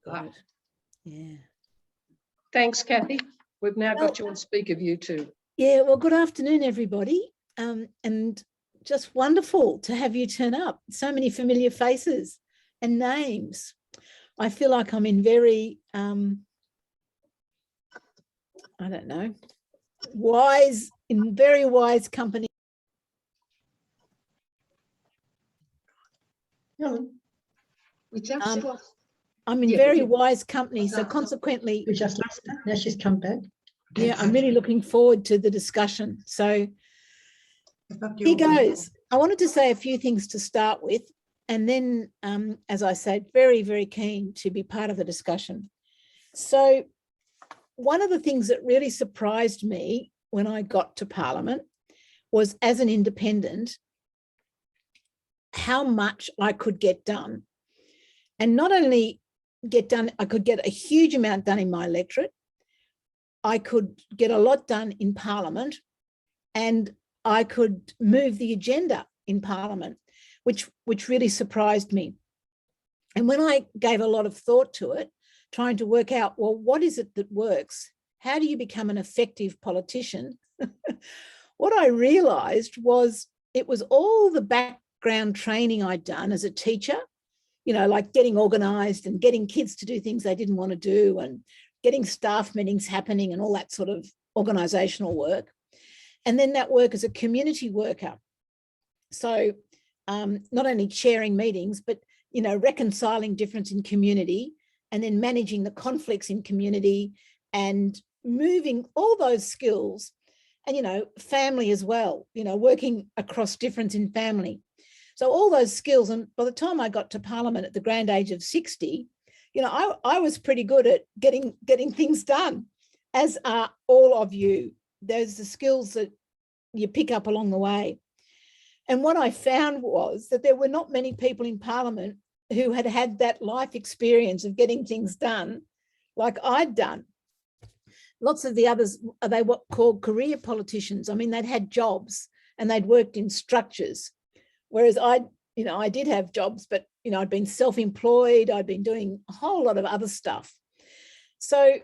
Got it. Yeah. Thanks, Cathy. We've now got you on speaker view too. Yeah, well, good afternoon, everybody. And just wonderful to have you turn up. So many familiar faces and names. I feel like I'm in very, I don't know, very wise company. I'm in very wise company, so consequently, we just lost her. Now she's come back. Yeah, I'm really looking forward to the discussion. So here goes. I wanted to say a few things to start with, and then, as I said, very, very keen to be part of the discussion. So one of the things that really surprised me when I got to Parliament was, as an independent, how much I could get done. And not only get done, I could get a huge amount done in my electorate. I could get a lot done in Parliament, and I could move the agenda in Parliament, which really surprised me. And when I gave a lot of thought to it, trying to work out, well, what is it that works? How do you become an effective politician? What I realised was it was all the background training I'd done as a teacher, you know, like getting organised and getting kids to do things they didn't want to do and getting staff meetings happening and all that sort of organisational work. And then that work as a community worker. So not only chairing meetings, but, you know, reconciling difference in community and then managing the conflicts in community and moving all those skills and, you know, family as well, you know, working across difference in family. So all those skills, and by the time I got to Parliament at the grand age of 60, you know, I was pretty good at getting things done, as are all of you. Those are the skills that you pick up along the way. And what I found was that there were not many people in Parliament who had had that life experience of getting things done like I'd done. Lots of the others, they were called career politicians. I mean, they'd had jobs and they'd worked in structures. Whereas I did have jobs, but, you know, I'd been self-employed, I'd been doing a whole lot of other stuff. So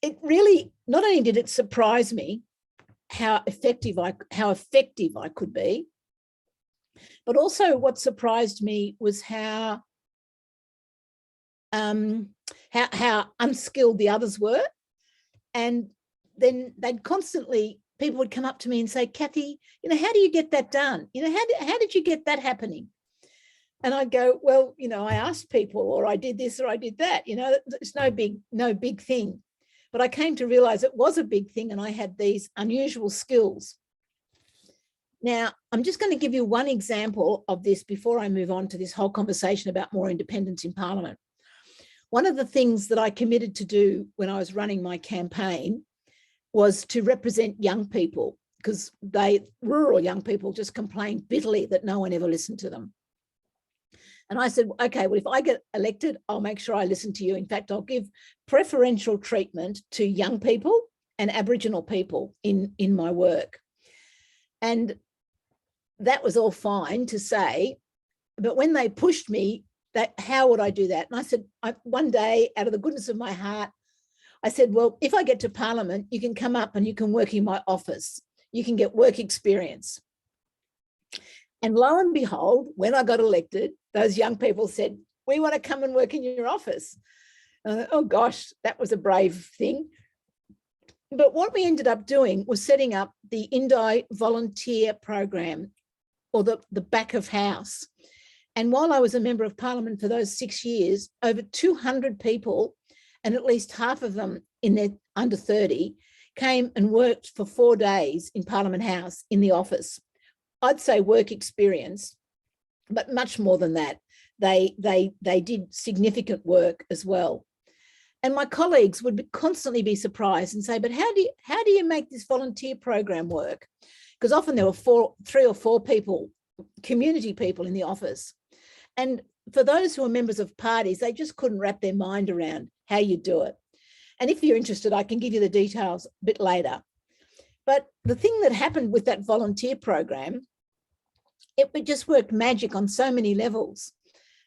it really, not only did it surprise me how effective I could be, but also what surprised me was how unskilled the others were. And then they'd constantly, people would come up to me and say, Cathy, you know, how do you get that done? You know, how did you get that happening? And I'd go, well, you know, I asked people, or I did this or I did that. You know, it's no big thing. But I came to realize it was a big thing, and I had these unusual skills. Now, I'm just going to give you one example of this before I move on to this whole conversation about more independence in Parliament. One of the things that I committed to do when I was running my campaign was to represent young people, because rural young people just complained bitterly that no one ever listened to them. And I said, okay, well, if I get elected, I'll make sure I listen to you. In fact, I'll give preferential treatment to young people and Aboriginal people in my work. And that was all fine to say, but when they pushed me, how would I do that? And I said, one day, out of the goodness of my heart, I said, well, if I get to Parliament, you can come up and you can work in my office. You can get work experience. And lo and behold, when I got elected, those young people said, we want to come and work in your office. And I thought, oh gosh, that was a brave thing. But what we ended up doing was setting up the Indi volunteer program, or the back of house. And while I was a member of Parliament for those 6 years, over 200 people, and at least half of them in their under 30, came and worked for 4 days in Parliament House in the office. I'd say work experience, but much more than that. They did significant work as well. And my colleagues would constantly be surprised and say, but how do you make this volunteer program work? Because often there were 3 or 4 people, community people in the office. And for those who are members of parties, they just couldn't wrap their mind around how you do it. And if you're interested, I can give you the details a bit later. But the thing that happened with that volunteer program, it just worked magic on so many levels.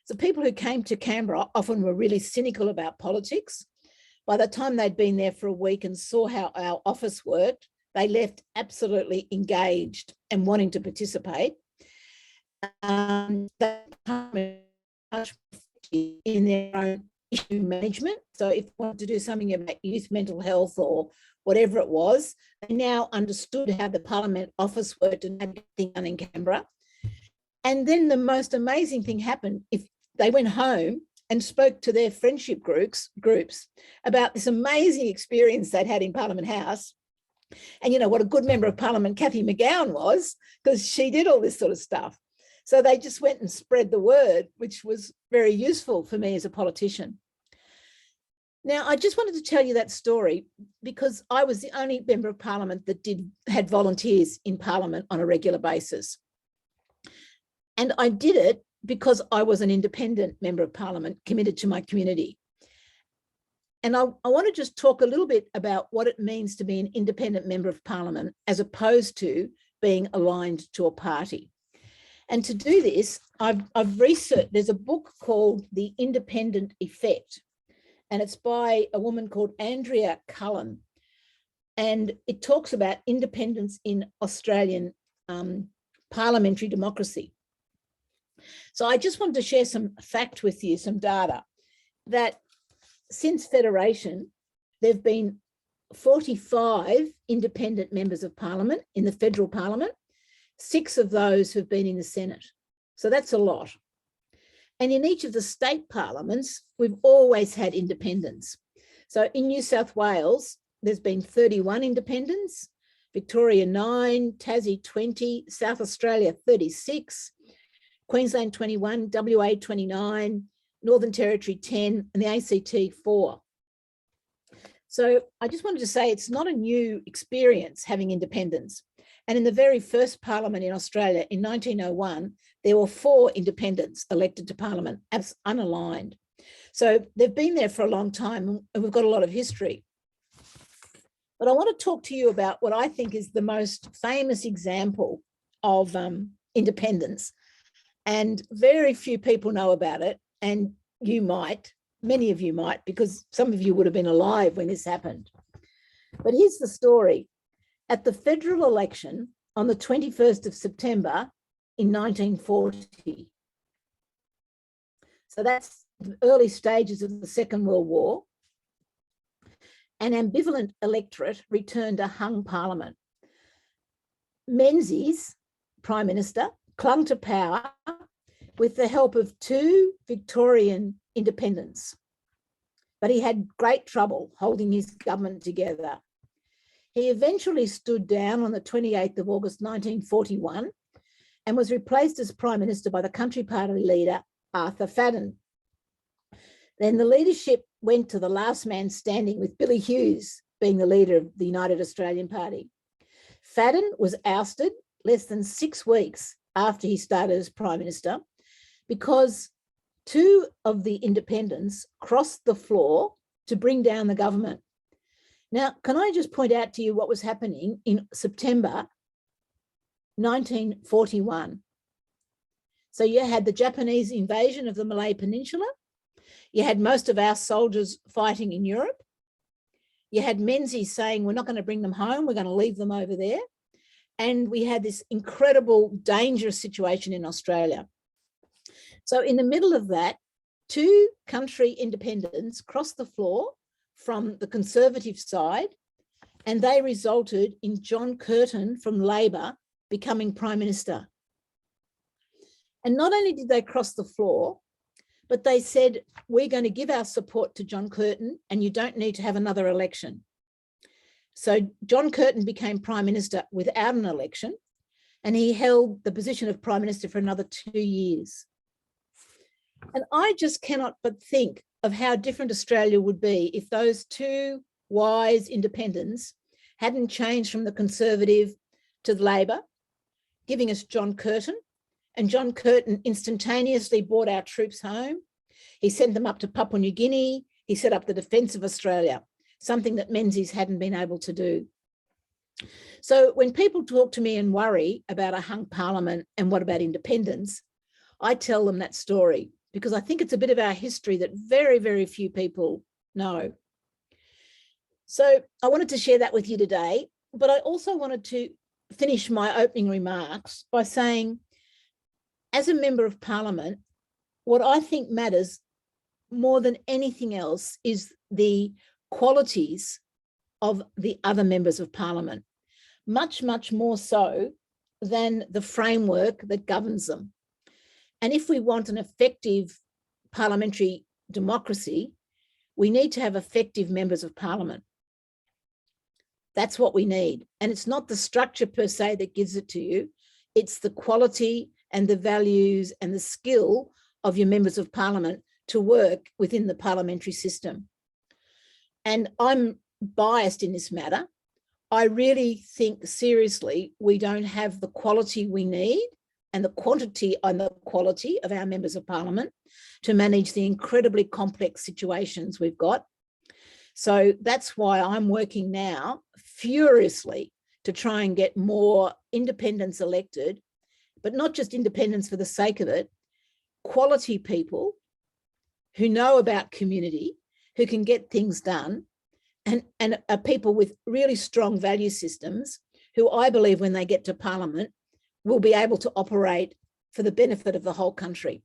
So people who came to Canberra often were really cynical about politics. By the time they'd been there for a week and saw how our office worked, they left absolutely engaged and wanting to participate. In their own issue management. So if they wanted to do something about youth mental health or whatever it was, they now understood how the Parliament office worked and had everything done in Canberra. And then the most amazing thing happened. If they went home and spoke to their friendship groups about this amazing experience they'd had in Parliament House. And you know what a good member of Parliament Cathy McGowan was, because she did all this sort of stuff. So they just went and spread the word, which was very useful for me as a politician. Now, I just wanted to tell you that story because I was the only member of Parliament that had volunteers in Parliament on a regular basis. And I did it because I was an independent member of Parliament committed to my community. And I want to just talk a little bit about what it means to be an independent member of Parliament as opposed to being aligned to a party. And to do this, I've researched, there's a book called The Independent Effect, and it's by a woman called Andrea Cullen. And it talks about independence in Australian parliamentary democracy. So I just wanted to share some fact with you, some data, that since Federation, there have been 45 independent members of Parliament in the federal Parliament. 6 of those have been in the Senate. So that's a lot. And in each of the state parliaments, we've always had independents. So in New South Wales, there's been 31 independents, Victoria 9, Tassie 20, South Australia 36, Queensland 21, WA 29, Northern Territory 10, and the ACT 4. So I just wanted to say it's not a new experience having independents. And in the very first parliament in Australia in 1901, there were 4 independents elected to parliament as unaligned. So they've been there for a long time and we've got a lot of history. But I want to talk to you about what I think is the most famous example of independence. And very few people know about it. And you might, many of you might, because some of you would have been alive when this happened. But here's the story. At the federal election on the 21st of September in 1940, so that's the early stages of the Second World War, an ambivalent electorate returned a hung parliament. Menzies, Prime Minister, clung to power with the help of 2 Victorian independents, but he had great trouble holding his government together. He eventually stood down on the 28th of August 1941 and was replaced as Prime Minister by the Country Party leader, Arthur Fadden. Then the leadership went to the last man standing, with Billy Hughes being the leader of the United Australian Party. Fadden was ousted less than 6 weeks after he started as Prime Minister because 2 of the independents crossed the floor to bring down the government. Now, can I just point out to you what was happening in September 1941? So you had the Japanese invasion of the Malay Peninsula. You had most of our soldiers fighting in Europe. You had Menzies saying, we're not going to bring them home, we're going to leave them over there. And we had this incredible, dangerous situation in Australia. So in the middle of that, 2 country independents crossed the floor from the Conservative side, and they resulted in John Curtin from Labor becoming Prime Minister. And not only did they cross the floor, but they said, we're going to give our support to John Curtin and you don't need to have another election. So John Curtin became Prime Minister without an election, and he held the position of Prime Minister for another 2 years. And I just cannot but think of how different Australia would be if those 2 wise independents hadn't changed from the Conservative to the Labor, giving us John Curtin. And John Curtin instantaneously brought our troops home. He sent them up to Papua New Guinea. He set up the Defence of Australia, something that Menzies hadn't been able to do. So when people talk to me and worry about a hung parliament and what about independence, I tell them that story, because I think it's a bit of our history that very, very few people know. So I wanted to share that with you today, but I also wanted to finish my opening remarks by saying, as a member of Parliament, what I think matters more than anything else is the qualities of the other members of Parliament, much, much more so than the framework that governs them. And if we want an effective parliamentary democracy, we need to have effective members of Parliament. That's what we need. And it's not the structure per se that gives it to you. It's the quality and the values and the skill of your members of Parliament to work within the parliamentary system. And I'm biased in this matter. I really think seriously we don't have the quality we need and the quantity and the quality of our members of Parliament to manage the incredibly complex situations we've got. So that's why I'm working now furiously to try and get more independents elected, but not just independents for the sake of it, quality people who know about community, who can get things done, and are people with really strong value systems who I believe when they get to Parliament will be able to operate for the benefit of the whole country.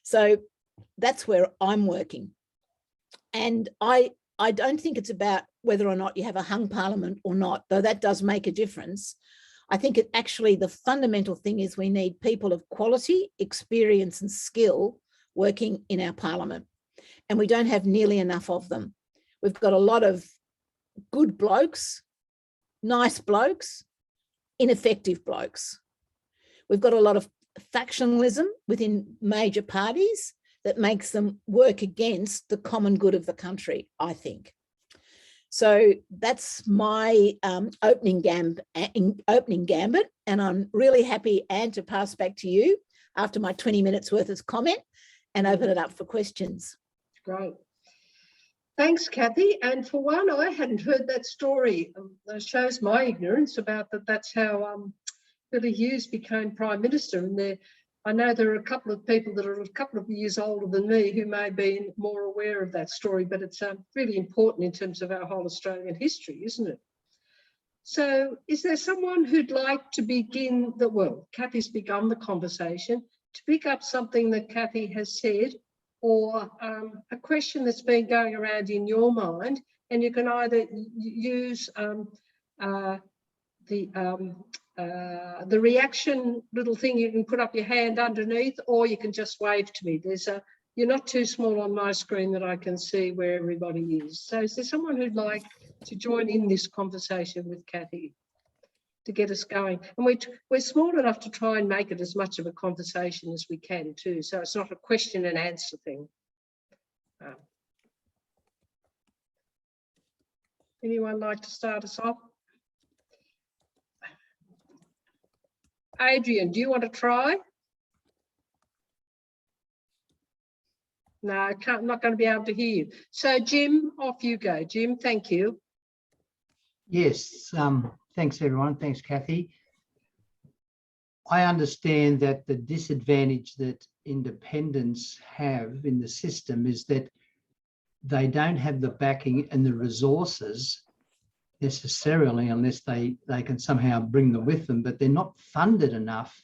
So that's where I'm working. And I don't think it's about whether or not you have a hung Parliament or not, though that does make a difference. I think it actually, the fundamental thing is we need people of quality, experience and skill working in our Parliament. And we don't have nearly enough of them. We've got a lot of good blokes, nice blokes, ineffective blokes. We've got a lot of factionalism within major parties that makes them work against the common good of the country, I think. So that's my opening gambit, and I'm really happy, Anne, to pass back to you after my 20 minutes worth of comment and open it up for questions. Great. Thanks, Cathy. And for one, I hadn't heard that story. That shows my ignorance about that. That's how Billy Hughes became Prime Minister. And I know there are a couple of people that are a couple of years older than me who may be more aware of that story, but it's really important in terms of our whole Australian history, isn't it? So is there someone who'd like to begin Cathy's begun the conversation, to pick up something that Cathy has said, or a question that's been going around in your mind, and you can either use the reaction little thing, you can put up your hand underneath, or you can just wave to me. You're not too small on my screen that I can see where everybody is. So is there someone who'd like to join in this conversation with Cathy to get us going? And we're small enough to try and make it as much of a conversation as we can too. So it's not a question and answer thing. Anyone like to start us off? Adrian, do you want to try? No, I'm not going to be able to hear you. So Jim, off you go. Jim, thank you. Yes, thanks everyone. Thanks, Cathy. I understand that the disadvantage that independents have in the system is that they don't have the backing and the resources necessarily, unless they can somehow bring them with them, but they're not funded enough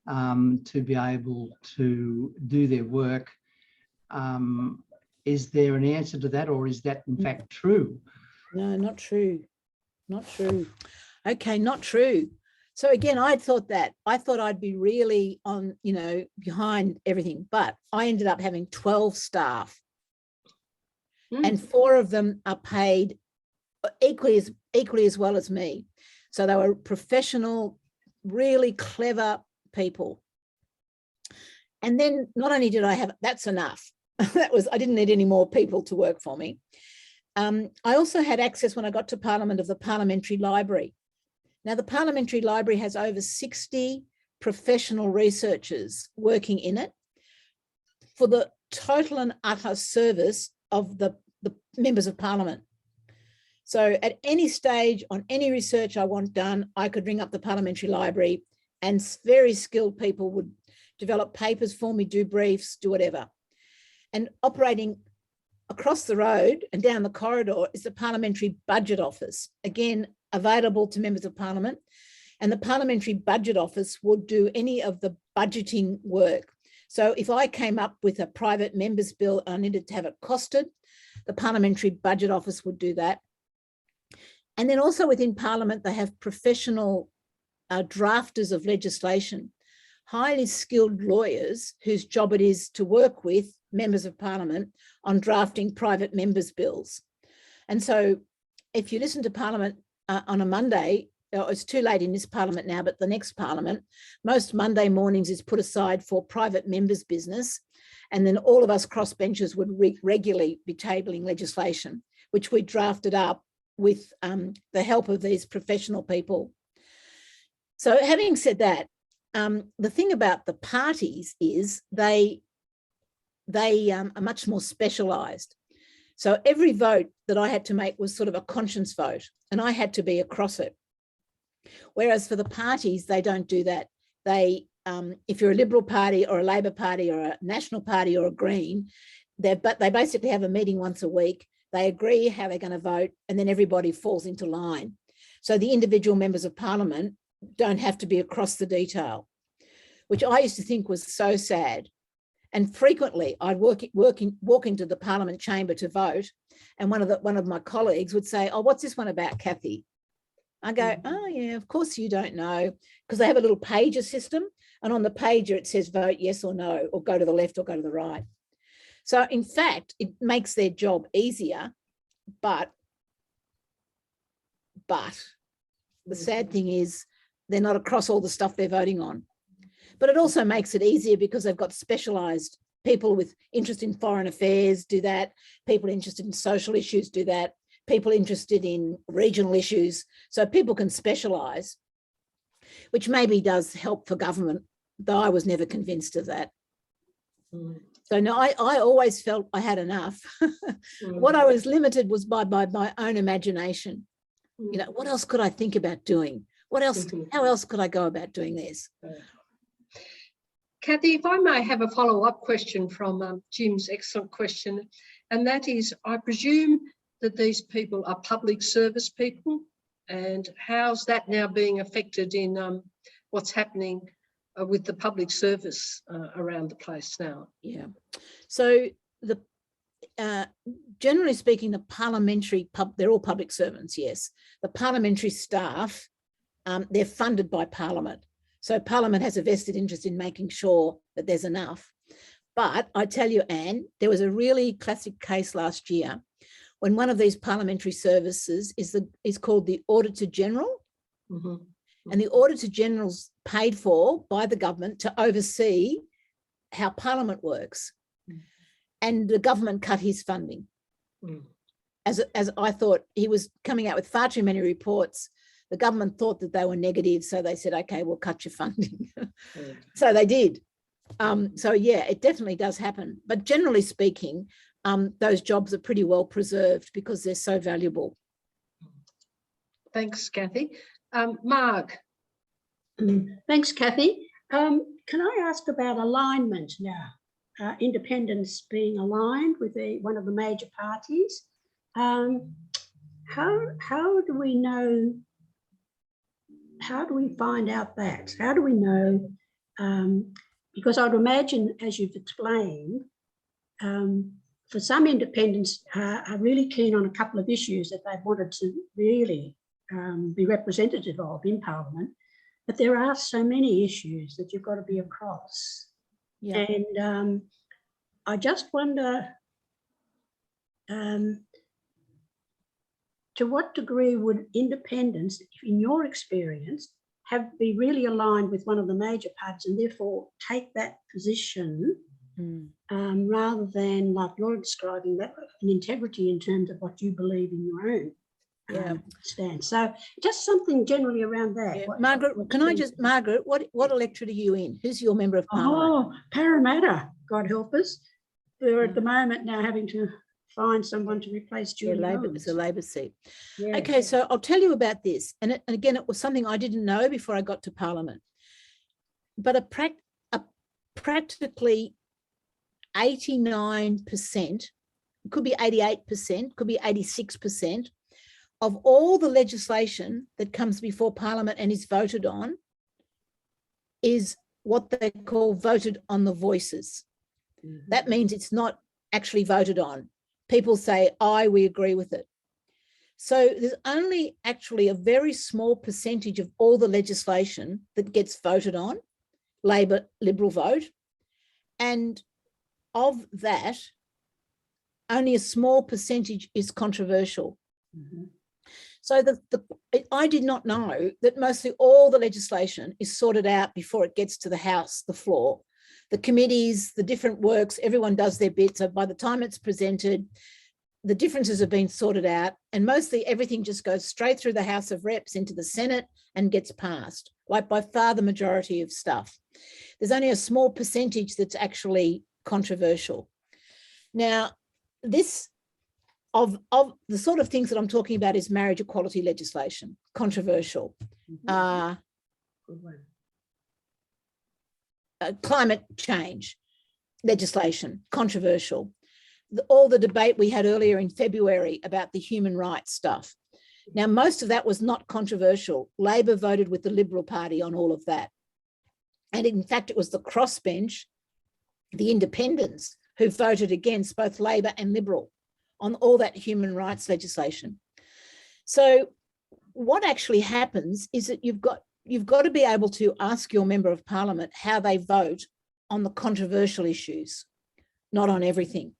to be able to do their work. Is there an answer to that, or is that in fact true? No, not true. Not true. Okay, not true. So again, I thought I'd be really on, behind everything, but I ended up having 12 staff and 4 of them are paid equally as well as me. So they were professional, really clever people. And then not only did I have, that's enough. I didn't need any more people to work for me. I also had access when I got to Parliament of the Parliamentary Library. Now, the Parliamentary Library has over 60 professional researchers working in it for the total and utter service of the members of Parliament. So at any stage on any research I want done, I could ring up the Parliamentary Library and very skilled people would develop papers for me, do briefs, do whatever. And operating across the road and down the corridor is the Parliamentary Budget Office, again, available to members of Parliament. And the Parliamentary Budget Office would do any of the budgeting work. So if I came up with a private member's bill, I needed to have it costed, the Parliamentary Budget Office would do that. And then also within Parliament, they have professional drafters of legislation, highly skilled lawyers whose job it is to work with members of Parliament on drafting private members' bills. And so if you listen to Parliament on a Monday, it's too late in this Parliament now, but the next Parliament, most Monday mornings is put aside for private members' business. And then all of us crossbenchers would regularly be tabling legislation, which we drafted up with the help of these professional people. So having said that, the thing about the parties is they are much more specialised. So every vote that I had to make was sort of a conscience vote, and I had to be across it. Whereas for the parties, they don't do that. They, if you're a Liberal Party or a Labor Party or a National Party or a Green, they basically have a meeting once a week. They agree how they're going to vote, and then everybody falls into line. So the individual members of Parliament don't have to be across the detail, which I used to think was so sad. And frequently I'd walk into the Parliament chamber to vote, and one of my colleagues would say, "Oh, what's this one about, Cathy?" I go, "Oh yeah, of course you don't know," because they have a little pager system, and on the pager it says vote yes or no, or go to the left or go to the right. So in fact, it makes their job easier, but the sad thing is they're not across all the stuff they're voting on. But it also makes it easier because they've got specialised people with interest in foreign affairs do that, people interested in social issues do that, people interested in regional issues. So people can specialise, which maybe does help for government, though I was never convinced of that. So no, I always felt I had enough. What I was limited was by my own imagination. You know, what else could I think about doing? What else, how else could I go about doing this? Cathy, if I may have a follow-up question from Jim's excellent question, and that is, I presume that these people are public service people, and how's that now being affected in what's happening with the public service around the place now? Yeah, so the generally speaking, the parliamentary they're all public servants, yes. The parliamentary staff, they're funded by Parliament. So Parliament has a vested interest in making sure that there's enough. But I tell you, Anne, there was a really classic case last year when one of these parliamentary services is called the Auditor General. And the Auditor General's paid for by the government to oversee how Parliament works. And the government cut his funding. As I thought, he was coming out with far too many reports. The government thought that they were negative, so they said, okay, we'll cut your funding. So they did. So yeah, it definitely does happen. But generally speaking, those jobs are pretty well preserved because they're so valuable. Thanks, Cathy. Marg. Thanks, Cathy. Can I ask about alignment now? Independents being aligned with one of the major parties. How do we know? How do we find out that? How do we know? Because I'd imagine, as you've explained, for some independents are really keen on a couple of issues that they've wanted to really be representative of in Parliament, but there are so many issues that you've got to be across. Yeah. And I just wonder, to what degree would independents, in your experience, be really aligned with one of the major parties and therefore take that position rather than, like you're describing, that an integrity in terms of what you believe in your own stand. So just something generally around that. Yeah. Margaret, Margaret, what electorate are you in? Who's your member of Parliament? Oh, Parramatta, God help us. We're at the moment now having to find someone to replace Julie. Yeah, it's a Labor seat. Yeah. Okay, so I'll tell you about this. And again, it was something I didn't know before I got to Parliament. But practically 89%, could be 88%, could be 86% of all the legislation that comes before Parliament and is voted on is what they call voted on the voices. That means it's not actually voted on. People say, aye, we agree with it. So there's only actually a very small percentage of all the legislation that gets voted on, Labor, Liberal vote. And of that, only a small percentage is controversial. So I did not know that mostly all the legislation is sorted out before it gets to the House, the floor. The committees, the different works, everyone does their bit. So by the time it's presented, the differences have been sorted out, and mostly everything just goes straight through the House of Reps into the Senate and gets passed, like by far the majority of stuff. There's only a small percentage that's actually controversial. Now, this of the sort of things that I'm talking about is marriage equality legislation, controversial. Climate change legislation, controversial. All the debate we had earlier in February about the human rights stuff. Now, most of that was not controversial. Labor voted with the Liberal Party on all of that. And in fact, it was the crossbench, the independents, who voted against both Labor and Liberal on all that human rights legislation. So what actually happens is that you've got to be able to ask your member of Parliament how they vote on the controversial issues, not on everything.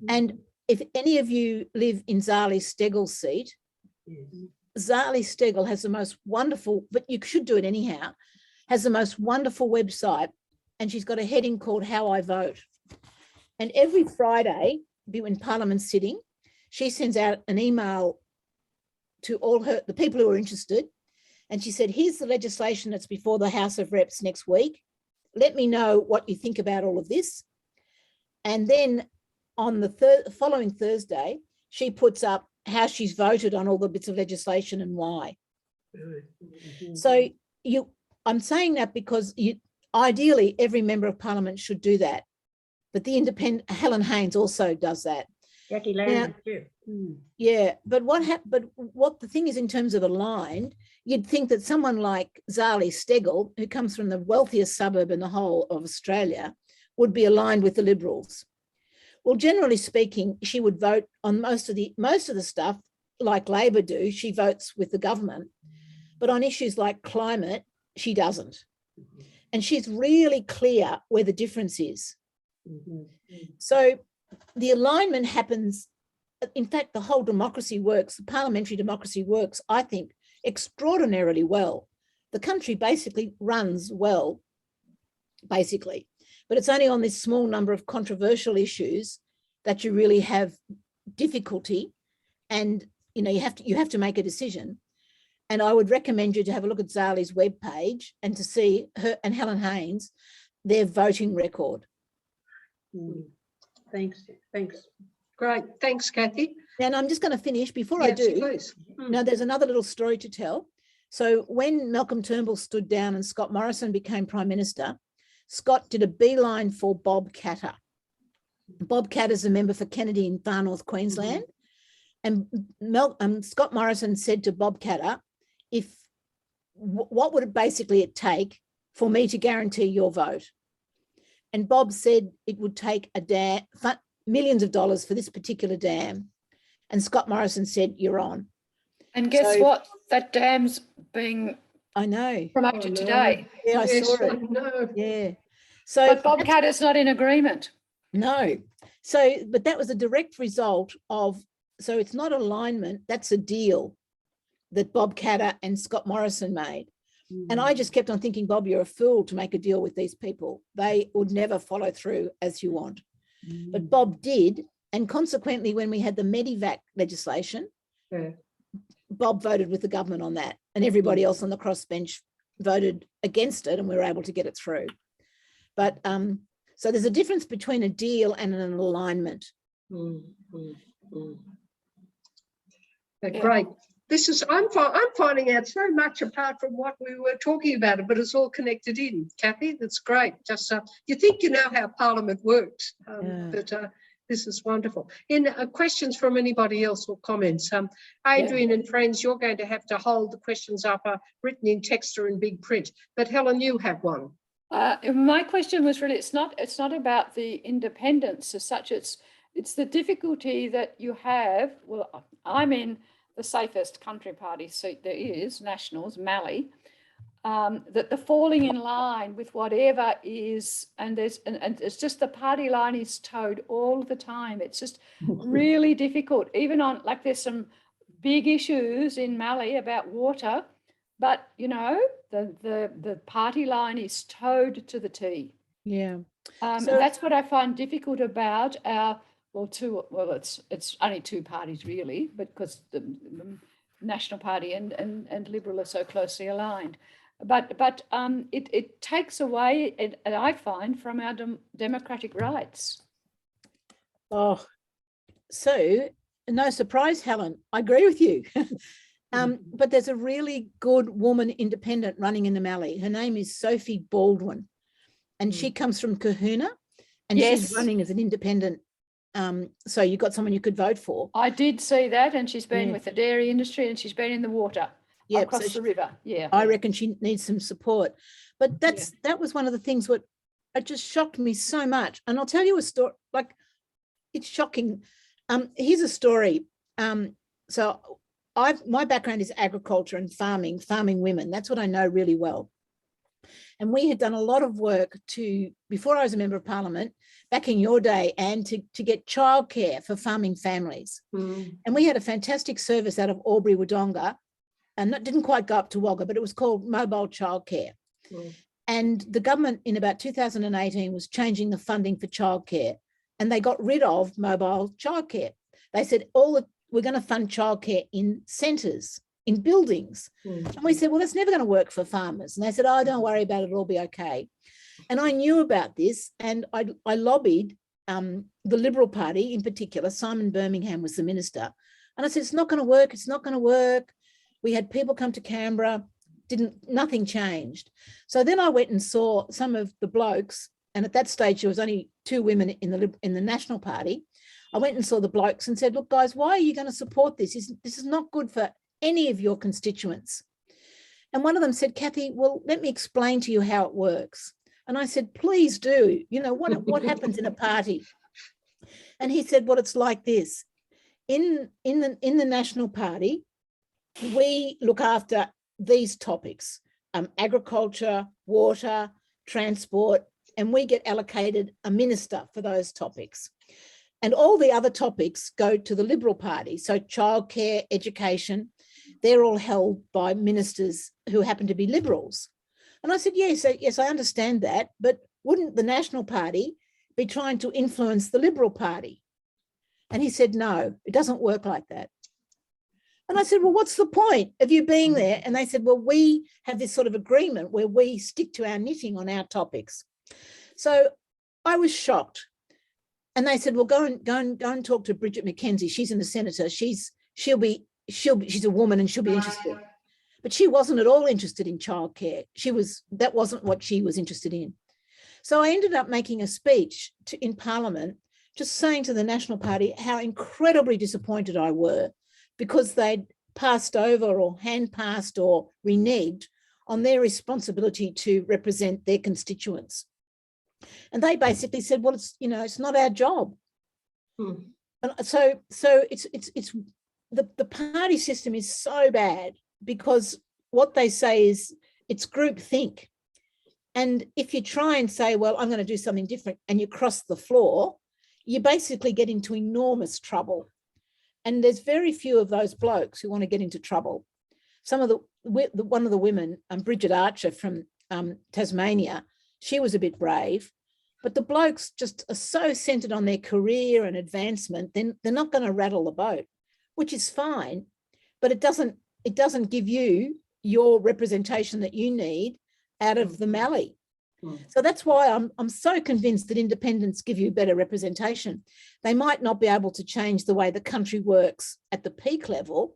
And if any of you live in Zali Steggall's seat, Zali Steggall has the most wonderful, but you should do it anyhow, has the most wonderful website, and she's got a heading called How I Vote. And every Friday, when Parliament's sitting, she sends out an email to all the people who are interested. And she said, here's the legislation that's before the House of Reps next week. Let me know what you think about all of this. And then on the following Thursday, she puts up how she's voted on all the bits of legislation and why. So I'm saying that because ideally every member of Parliament should do that. But the independent, Helen Haynes also does that. Jackie Lamb too. Yeah, but what the thing is in terms of aligned, you'd think that someone like Zali Steggall, who comes from the wealthiest suburb in the whole of Australia, would be aligned with the Liberals. Well, generally speaking, she would vote on most of the stuff like Labor do. She votes with the government, but on issues like climate, she doesn't. And she's really clear where the difference is. So the alignment happens. In fact, the whole democracy works, the parliamentary democracy works, I think, extraordinarily well. The country basically runs well, basically. But it's only on this small number of controversial issues that you really have difficulty, and you have to make a decision. And I would recommend you to have a look at Zali's webpage and to see her and Helen Haynes, their voting record. Thanks. Great. Thanks, Cathy. And I'm just going to finish before Yes, I do. please. Now, there's another little story to tell. So when Malcolm Turnbull stood down and Scott Morrison became Prime Minister, Scott did a beeline for Bob Katter. Bob Katter is a member for Kennedy in Far North Queensland. And Scott Morrison said to Bob Katter, what would it basically take for me to guarantee your vote? And Bob said it would take millions of dollars for this particular dam. And Scott Morrison said, you're on. And guess what? That dam's being promoted today. Yeah, I saw it. I know. Yeah. So, but Bob Katter's not in agreement. No. So, but that was a direct result of, so it's not alignment, that's a deal that Bob Katter and Scott Morrison made. And I just kept on thinking, Bob, you're a fool to make a deal with these people. They would never follow through as you want. But Bob did. And consequently, when we had the Medivac legislation, Bob voted with the government on that. And everybody else on the crossbench voted against it, and we were able to get it through. But so there's a difference between a deal and an alignment. Great. This is, I'm finding out so much apart from what we were talking about, but it's all connected in. Cathy, that's great. Just you think you know how Parliament works, but this is wonderful. In questions from anybody else or comments? Adrian and friends, you're going to have to hold the questions up written in text or in big print. But Helen, you have one. My question was really, it's not about the independence as such. It's the difficulty that you have. Well, I'm in the safest country party seat there is, Nationals, Mallee, that the falling in line with whatever is, and it's just the party line is towed all the time. It's just really difficult, even on, like, there's some big issues in Mallee about water, but you know, the party line is towed to the T. Yeah. So that's what I find difficult about our, it's only two parties really, because the National Party and Liberal are so closely aligned. But it takes away, and I find, from our democratic rights. Oh, so no surprise, Helen, I agree with you. But there's a really good woman independent running in the Mallee. Her name is Sophie Baldwin, and she comes from Kahuna, and she's running as an independent. So you've got someone you could vote for. I did see that, and she's been with the dairy industry, and she's been in the water across the river. Yeah, I reckon she needs some support. But that was one of the things what it just shocked me so much. And I'll tell you a story. Like, it's shocking. Here's a story. So my background is agriculture and farming women. That's what I know really well. And we had done a lot of work before I was a member of Parliament, back in your day, and to get childcare for farming families. And we had a fantastic service out of Albury Wodonga, and that didn't quite go up to Wagga, but it was called mobile childcare. And the government in about 2018 was changing the funding for childcare, and they got rid of mobile childcare. They said, we're going to fund childcare in centres, in buildings. And we said, well, that's never going to work for farmers. And they said, oh, don't worry about it, it'll be okay. And I knew about this, and I lobbied the Liberal Party in particular. Simon Birmingham was the minister. And I said, it's not going to work, it's not going to work. We had people come to Canberra, nothing changed. So then I went and saw some of the blokes, and at that stage there was only two women in the National Party. I went and saw the blokes and said, look, guys, why are you going to support this? This is not good for any of your constituents. And one of them said, Cathy, well, let me explain to you how it works. And I said, please do. You know, what happens in a party? And he said, well, it's like this. In the National Party, we look after these topics, agriculture, water, transport, and we get allocated a minister for those topics. And all the other topics go to the Liberal Party. So childcare, education, they're all held by ministers who happen to be Liberals. And I said, yes, I understand that, but wouldn't the National Party be trying to influence the Liberal Party? And he said, no, it doesn't work like that. And I said, well, what's the point of you being there? And they said, well, we have this sort of agreement where we stick to our knitting on our topics. So I was shocked. And they said, well, go and talk to Bridget McKenzie. She's in the Senator. She's a woman and she'll be interested. But she wasn't at all interested in childcare. That wasn't what she was interested in. So I ended up making a speech in Parliament, just saying to the National Party how incredibly disappointed I were, because they'd passed over or hand-passed or reneged on their responsibility to represent their constituents. And they basically said, well, it's not our job. And so it's the party system is so bad, because what they say is it's groupthink. And if you try and say, well, I'm going to do something different, and you cross the floor, you basically get into enormous trouble. And there's very few of those blokes who want to get into trouble. One of the women, Bridget Archer from Tasmania, she was a bit brave, but the blokes just are so centred on their career and advancement, then they're not going to rattle the boat, which is fine, but it doesn't give you your representation that you need out of the Mallee. So that's why I'm so convinced that independents give you better representation. They might not be able to change the way the country works at the peak level.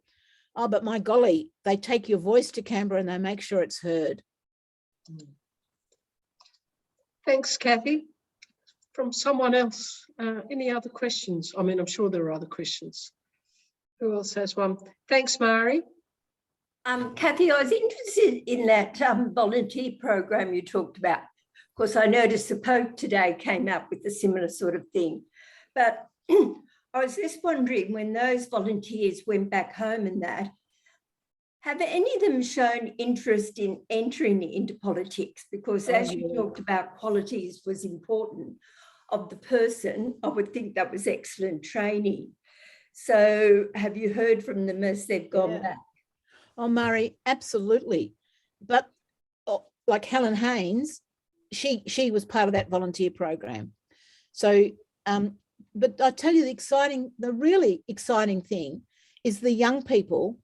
Oh, but my golly, they take your voice to Canberra and they make sure it's heard. Thanks, Cathy. From someone else, any other questions? I mean, I'm sure there are other questions. Who else has one? Thanks, Mari. Cathy, I was interested in that volunteer program you talked about. Of course, I noticed the Pope today came up with a similar sort of thing. But I was just wondering, when those volunteers went back home and that, have any of them shown interest in entering into politics? Because as you talked about, qualities was important of the person. I would think that was excellent training. So have you heard from them as they've gone back? Oh, Murray, absolutely. But like Helen Haynes, she was part of that volunteer program. So, but I tell you, the really exciting thing is the young people,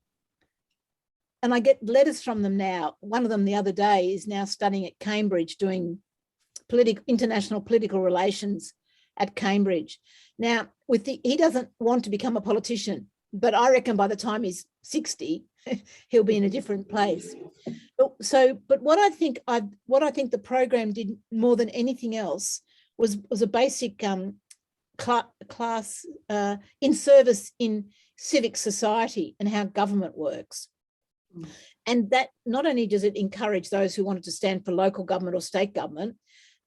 and I get letters from them now. One of them the other day is now studying at Cambridge, doing international political relations at Cambridge. Now, he doesn't want to become a politician, but I reckon by the time he's 60, he'll be in a different place. But what I think the program did more than anything else was a basic class in service in civic society and how government works. And that not only does it encourage those who wanted to stand for local government or state government,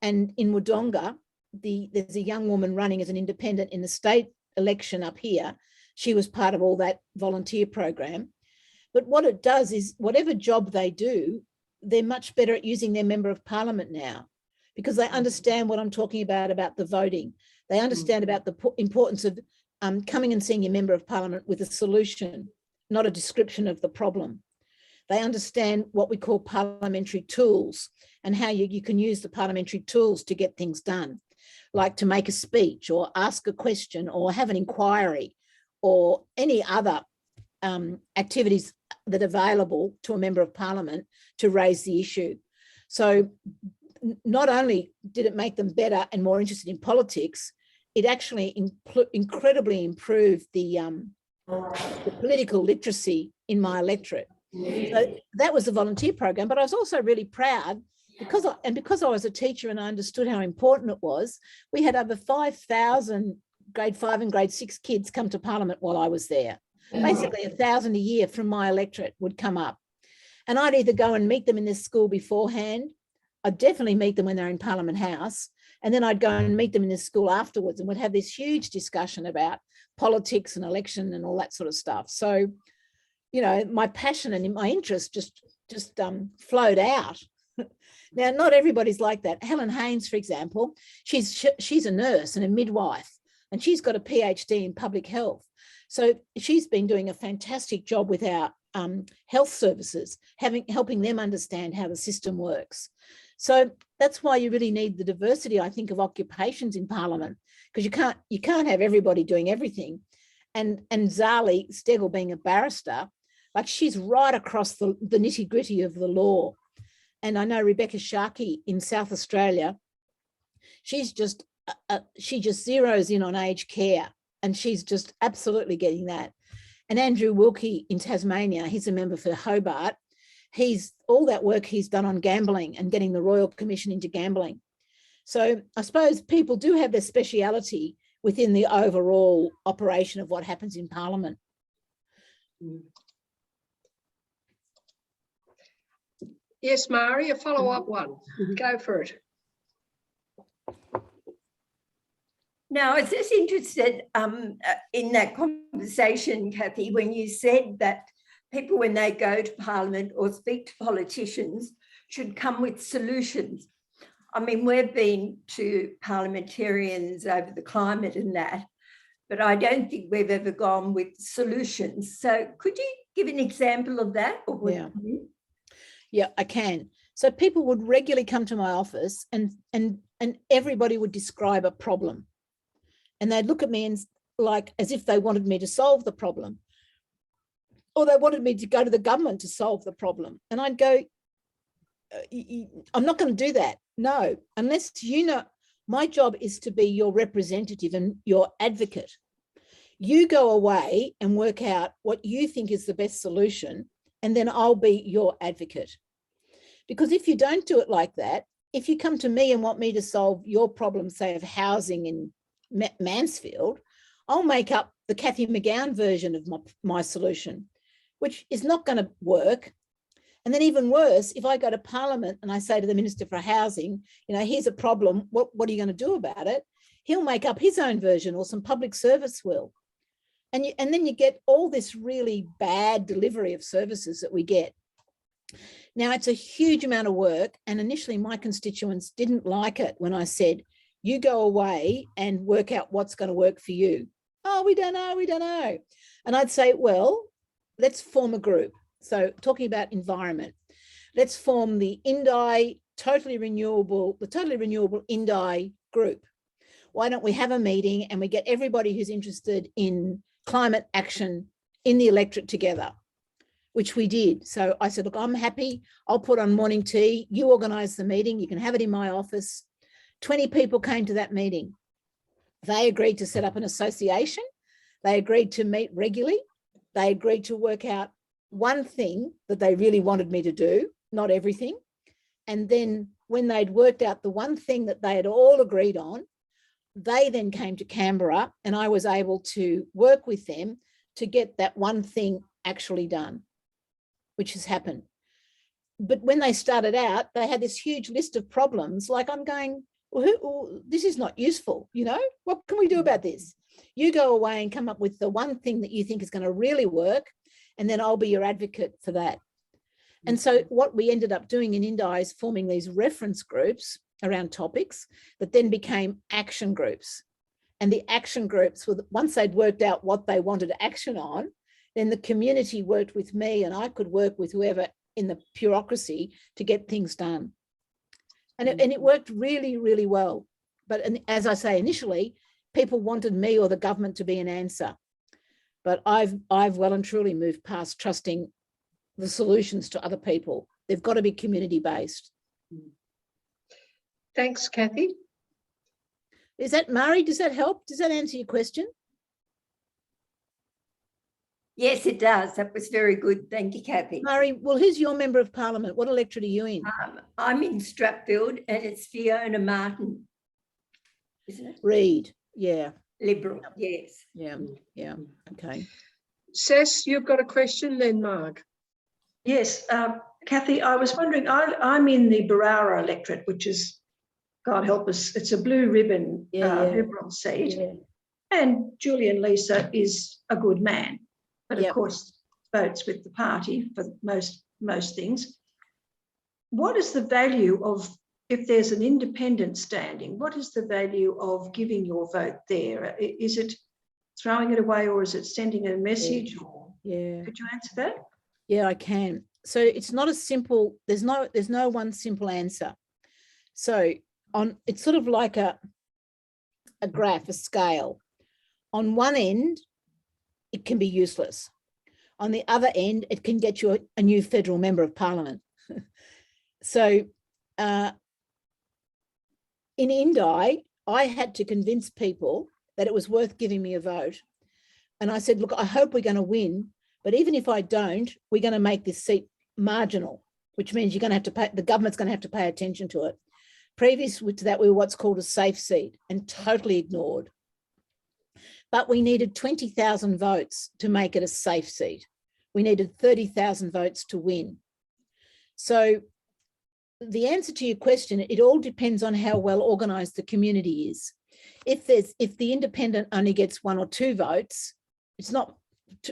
and in Wodonga, there's a young woman running as an independent in the state election up here. She was part of all that volunteer program. But what it does is whatever job they do, they're much better at using their member of parliament now, because they understand what I'm talking about the voting. They understand about the importance of coming and seeing your member of parliament with a solution, not a description of the problem. They understand what we call parliamentary tools and how you can use the parliamentary tools to get things done, like to make a speech or ask a question or have an inquiry or any other activities that are available to a member of parliament to raise the issue. So not only did it make them better and more interested in politics, it actually incredibly improved the political literacy in my electorate. So that was the volunteer program, but I was also really proud because I was a teacher and I understood how important it was. We had over 5,000 grade 5 and grade 6 kids come to Parliament while I was there. Basically 1,000 a year from my electorate would come up. And I'd either go and meet them in this school beforehand. I'd definitely meet them when they're in Parliament House. And then I'd go and meet them in this school afterwards and would have this huge discussion about politics and election and all that sort of stuff. So, you know, my passion and my interest just flowed out. Now, not everybody's like that. Helen Haynes, for example, she's a nurse and a midwife, and she's got a PhD in public health. So she's been doing a fantastic job with our health services, helping them understand how the system works. So that's why you really need the diversity, I think, of occupations in Parliament, because you can't have everybody doing everything. And Zali Stegel being a barrister, like she's right across the nitty-gritty of the law. And I know Rebecca Sharkey in South Australia, she just zeroes in on aged care, and she's just absolutely getting that. And Andrew Wilkie in Tasmania, he's a member for Hobart. All that work he's done on gambling and getting the Royal Commission into gambling. So I suppose people do have their speciality within the overall operation of what happens in Parliament. Yes, Mari, a follow-up one. Go for it. Now, I was just interested in that conversation, Cathy, when you said that people, when they go to Parliament or speak to politicians, should come with solutions. I mean, we've been to parliamentarians over the climate and that, but I don't think we've ever gone with solutions. So could you give an example of that? Yeah, I can. So people would regularly come to my office and everybody would describe a problem. And they'd look at me and like as if they wanted me to solve the problem. Or they wanted me to go to the government to solve the problem. And I'd go, I'm not going to do that. No, unless you know, my job is to be your representative and your advocate. You go away and work out what you think is the best solution, and then I'll be your advocate. Because if you don't do it like that, if you come to me and want me to solve your problem, say of housing in Mansfield, I'll make up the Cathy McGowan version of my solution, which is not going to work. And then even worse, if I go to Parliament and I say to the Minister for Housing, here's a problem, what are you going to do about it? He'll make up his own version, or some public service will. And then you get all this really bad delivery of services that we get. Now, it's a huge amount of work. And initially my constituents didn't like it when I said, you go away and work out what's going to work for you. Oh, we don't know. And I'd say, well, let's form a group. So talking about environment, let's form the totally renewable Indi group. Why don't we have a meeting and we get everybody who's interested in climate action in the electorate together, which we did. So I said, look, I'm happy. I'll put on morning tea. You organise the meeting. You can have it in my office. 20 people came to that meeting. They agreed to set up an association. They agreed to meet regularly. They agreed to work out one thing that they really wanted me to do, not everything. And then when they'd worked out the one thing that they had all agreed on, they then came to Canberra and I was able to work with them to get that one thing actually done, which has happened. But when they started out, they had this huge list of problems. Like I'm going, well, this is not useful, what can we do about this? You go away and come up with the one thing that you think is going to really work, and then I'll be your advocate for that. And so what we ended up doing in Indi is forming these reference groups around topics that then became action groups. And the action groups, once they'd worked out what they wanted action on, then the community worked with me and I could work with whoever in the bureaucracy to get things done. And it worked really, really well. But as I say, initially, people wanted me or the government to be an answer. But I've well and truly moved past trusting the solutions to other people. They've got to be community-based. Thanks, Cathy. Is that, Mari, does that help? Does that answer your question? Yes, it does. That was very good. Thank you, Cathy. Mari, well, who's your member of Parliament? What electorate are you in? I'm in Strathfield and it's Fiona Martin, isn't it? Reid, yeah. Liberal, yes. Yeah, okay. Sess, you've got a question then, Marg. Yes, Cathy, I was wondering, I'm in the Barara electorate, which is, God help us, it's a blue ribbon Liberal seat. Yeah. And Julian Lisa is a good man, but of course votes with the party for most things. What is the value of, if there's an independent standing, what is the value of giving your vote there? Is it throwing it away or is it sending a message? Yeah. Could you answer that? Yeah, I can. So it's not a simple, there's no one simple answer. So it's sort of like a graph, a scale. On one end, it can be useless. On the other end, it can get you a new federal member of Parliament. So in Indi, I had to convince people that it was worth giving me a vote. And I said, look, I hope we're going to win, but even if I don't, we're going to make this seat marginal, which means you're going to have to pay, the government's going to have to pay attention to it. Previous to that, we were what's called a safe seat and totally ignored. But we needed 20,000 votes to make it a safe seat. We needed 30,000 votes to win. So the answer to your question, it all depends on how well organised the community is. If the independent only gets 1 or 2 votes, it's not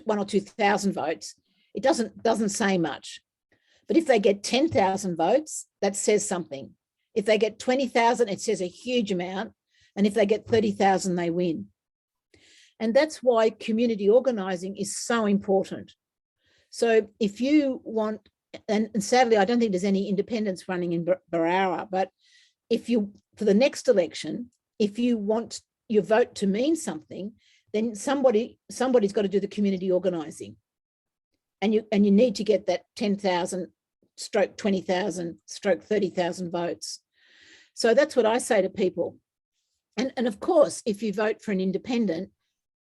1 or 2,000 votes, it doesn't say much. But if they get 10,000 votes, that says something. If they get 20,000, it says a huge amount. And if they get 30,000, they win. And that's why community organising is so important. So if you want, and sadly, I don't think there's any independents running in Barara, but if you, for the next election, if you want your vote to mean something, then somebody's got to do the community organising. And you need to get that 10,000 stroke 20,000 stroke 30,000 votes. So that's what I say to people. And of course, if you vote for an independent,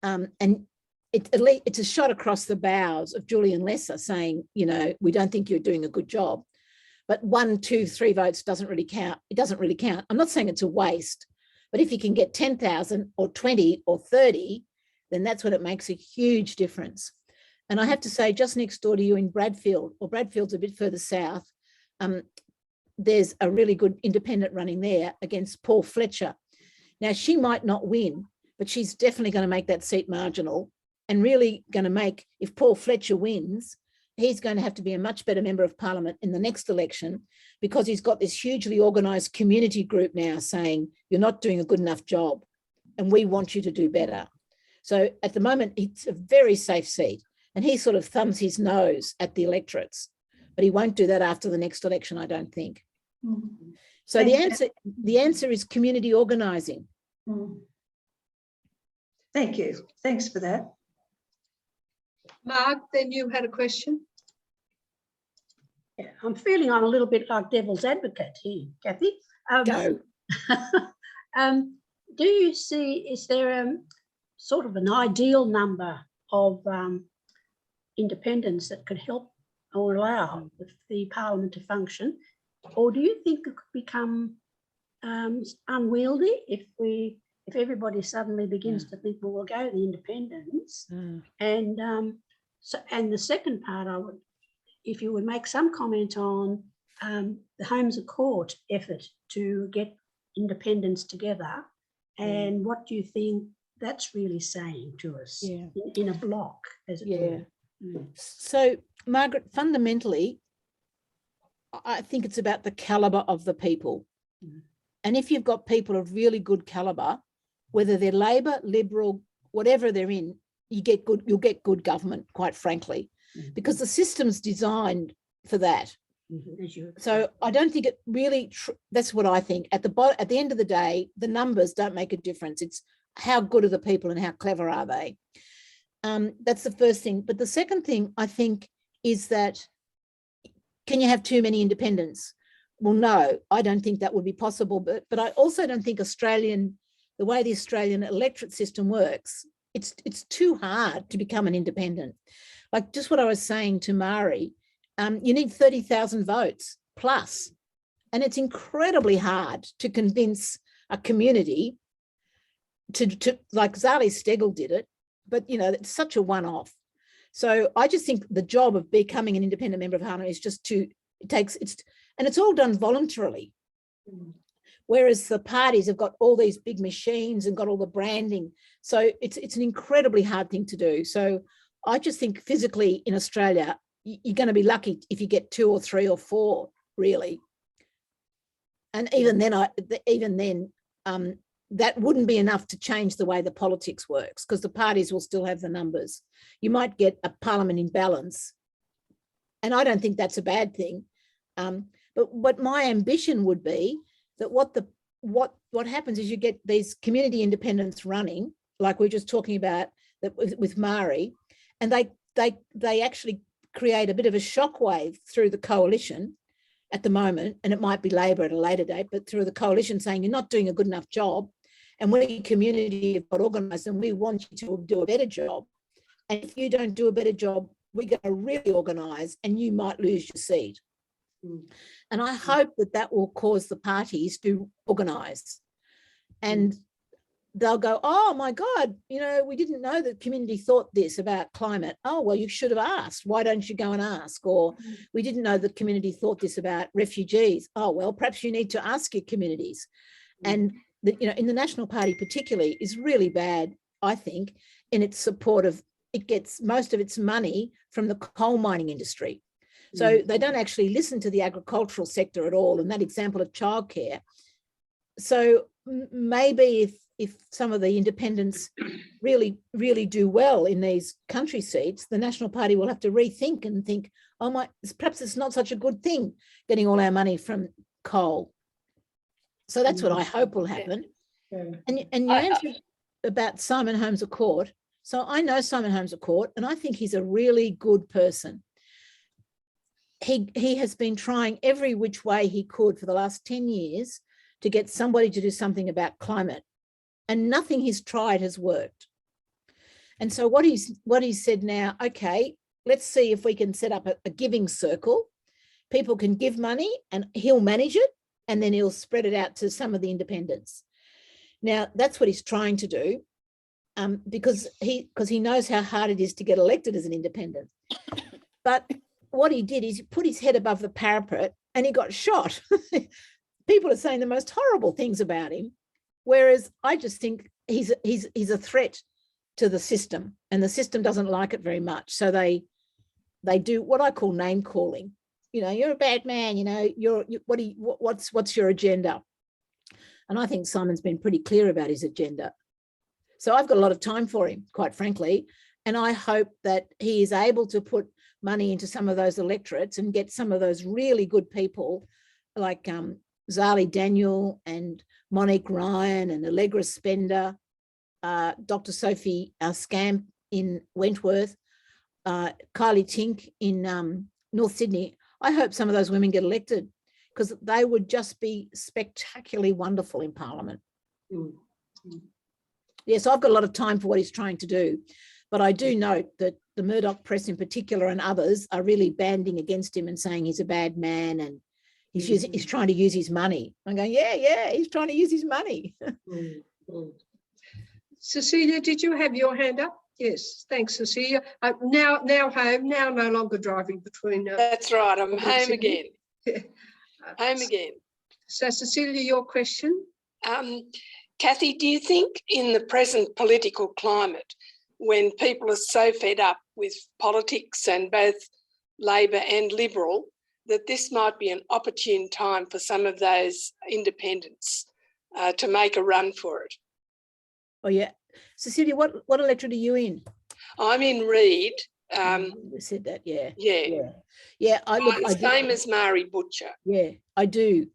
and it's a shot across the bows of Julian Lesser saying, you know, we don't think you're doing a good job. But 1, 2, 3 votes doesn't really count. It doesn't really count. I'm not saying it's a waste, but if you can get 10,000 or 20 or 30, then that's when it makes a huge difference. And I have to say, just next door to you in Bradfield, or Bradfield's a bit further south, there's a really good independent running there against Paul Fletcher. Now, she might not win, but she's definitely going to make that seat marginal and really going to make, if Paul Fletcher wins, he's going to have to be a much better member of parliament in the next election, because he's got this hugely organised community group now saying, you're not doing a good enough job and we want you to do better. So at the moment, it's a very safe seat, and he sort of thumbs his nose at the electorates, but he won't do that after the next election, I don't think. Mm-hmm. So the answer is community organising. Mm. Thank you. Thanks for that. Mark, then you had a question? Yeah, I'm feeling I'm a little bit like devil's advocate here, Cathy. Go. Do you see, is there sort of an ideal number of independents that could help or allow the parliament to function? Or do you think it could become unwieldy if everybody suddenly begins to think, well, we'll go to the independents? And the second part, if you would make some comment on the Homes of Court effort to get independents together, and what do you think that's really saying to us in a block, as it were? So, Margaret, fundamentally, I think it's about the calibre of the people. And if you've got people of really good calibre, whether they're Labor, Liberal, whatever they're in, you'll get good government, quite frankly, because the system's designed for that. So I don't think it really, that's what I think. At the end of the day, the numbers don't make a difference. It's how good are the people and how clever are they? That's the first thing. But the second thing, I think, is that, can you have too many independents? Well, no, I don't think that would be possible. But I also don't think the way the Australian electorate system works, it's too hard to become an independent. Like just what I was saying to Mari, you need 30,000 votes plus, and it's incredibly hard to convince a community to like Zali Steggall did it, but you know, it's such a one-off. So I just think the job of becoming an independent member of Parliament is just and it's all done voluntarily. Whereas the parties have got all these big machines and got all the branding. So it's an incredibly hard thing to do. So I just think physically in Australia, you're going to be lucky if you get 2 or 3 or 4, really. And even then, that wouldn't be enough to change the way the politics works, because the parties will still have the numbers. You might get a parliament in balance, and I don't think that's a bad thing. But what my ambition would be, that what happens is you get these community independents running, like we're just talking about that with Mari, and they actually create a bit of a shockwave through the coalition at the moment, and it might be Labor at a later date, but through the coalition saying you're not doing a good enough job, and we community have got organised and we want you to do a better job. And if you don't do a better job, we're going to really organise and you might lose your seat. And I hope that will cause the parties to organise, and they'll go, oh my God, you know, we didn't know that community thought this about climate. Oh, well, you should have asked. Why don't you go and ask? Or we didn't know that community thought this about refugees. Oh, well, perhaps you need to ask your communities. And, in the National Party particularly is really bad, I think, in its support of, it gets most of its money from the coal mining industry. So they don't actually listen to the agricultural sector at all. And that example of childcare. So maybe if some of the independents really, really do well in these country seats, the National Party will have to rethink and think, oh perhaps it's not such a good thing getting all our money from coal. So that's what I hope will happen. And you answered about Simon Holmes à Court. So I know Simon Holmes à Court, and I think he's a really good person. He has been trying every which way he could for the last 10 years to get somebody to do something about climate, and nothing he's tried has worked. And so what he's said now, okay, let's see if we can set up a giving circle. People can give money and he'll manage it, and then he'll spread it out to some of the independents. Now, that's what he's trying to do, because he knows how hard it is to get elected as an independent. But what he did is he put his head above the parapet and he got shot. People are saying the most horrible things about him, whereas I just think he's a threat to the system, and the system doesn't like it very much. So they do what I call name calling. You know, you're a bad man. You know, what's your agenda? And I think Simon's been pretty clear about his agenda. So I've got a lot of time for him, quite frankly, and I hope that he is able to put money into some of those electorates and get some of those really good people like Zali Daniel and Monique Ryan and Allegra Spender, Dr. Sophie Scamp in Wentworth, Kylie Tink in North Sydney. I hope some of those women get elected, because they would just be spectacularly wonderful in Parliament. Yeah, so I've got a lot of time for what he's trying to do. But I do note that the Murdoch press in particular and others are really banding against him and saying he's a bad man and he's trying to use his money. I'm going, yeah, he's trying to use his money. Cecilia, did you have your hand up? Yes, thanks, Cecilia. Now home, now no longer driving between. That's right, I'm home Sydney. again. Home again. So, Cecilia, your question? Cathy, do you think in the present political climate, when people are so fed up with politics and both Labor and Liberal, that this might be an opportune time for some of those independents to make a run for it? Oh, yeah. Cecilia, what electorate are you in? I'm in Reed. You said that, yeah. Yeah. I same as Mari Butcher. Yeah, I do.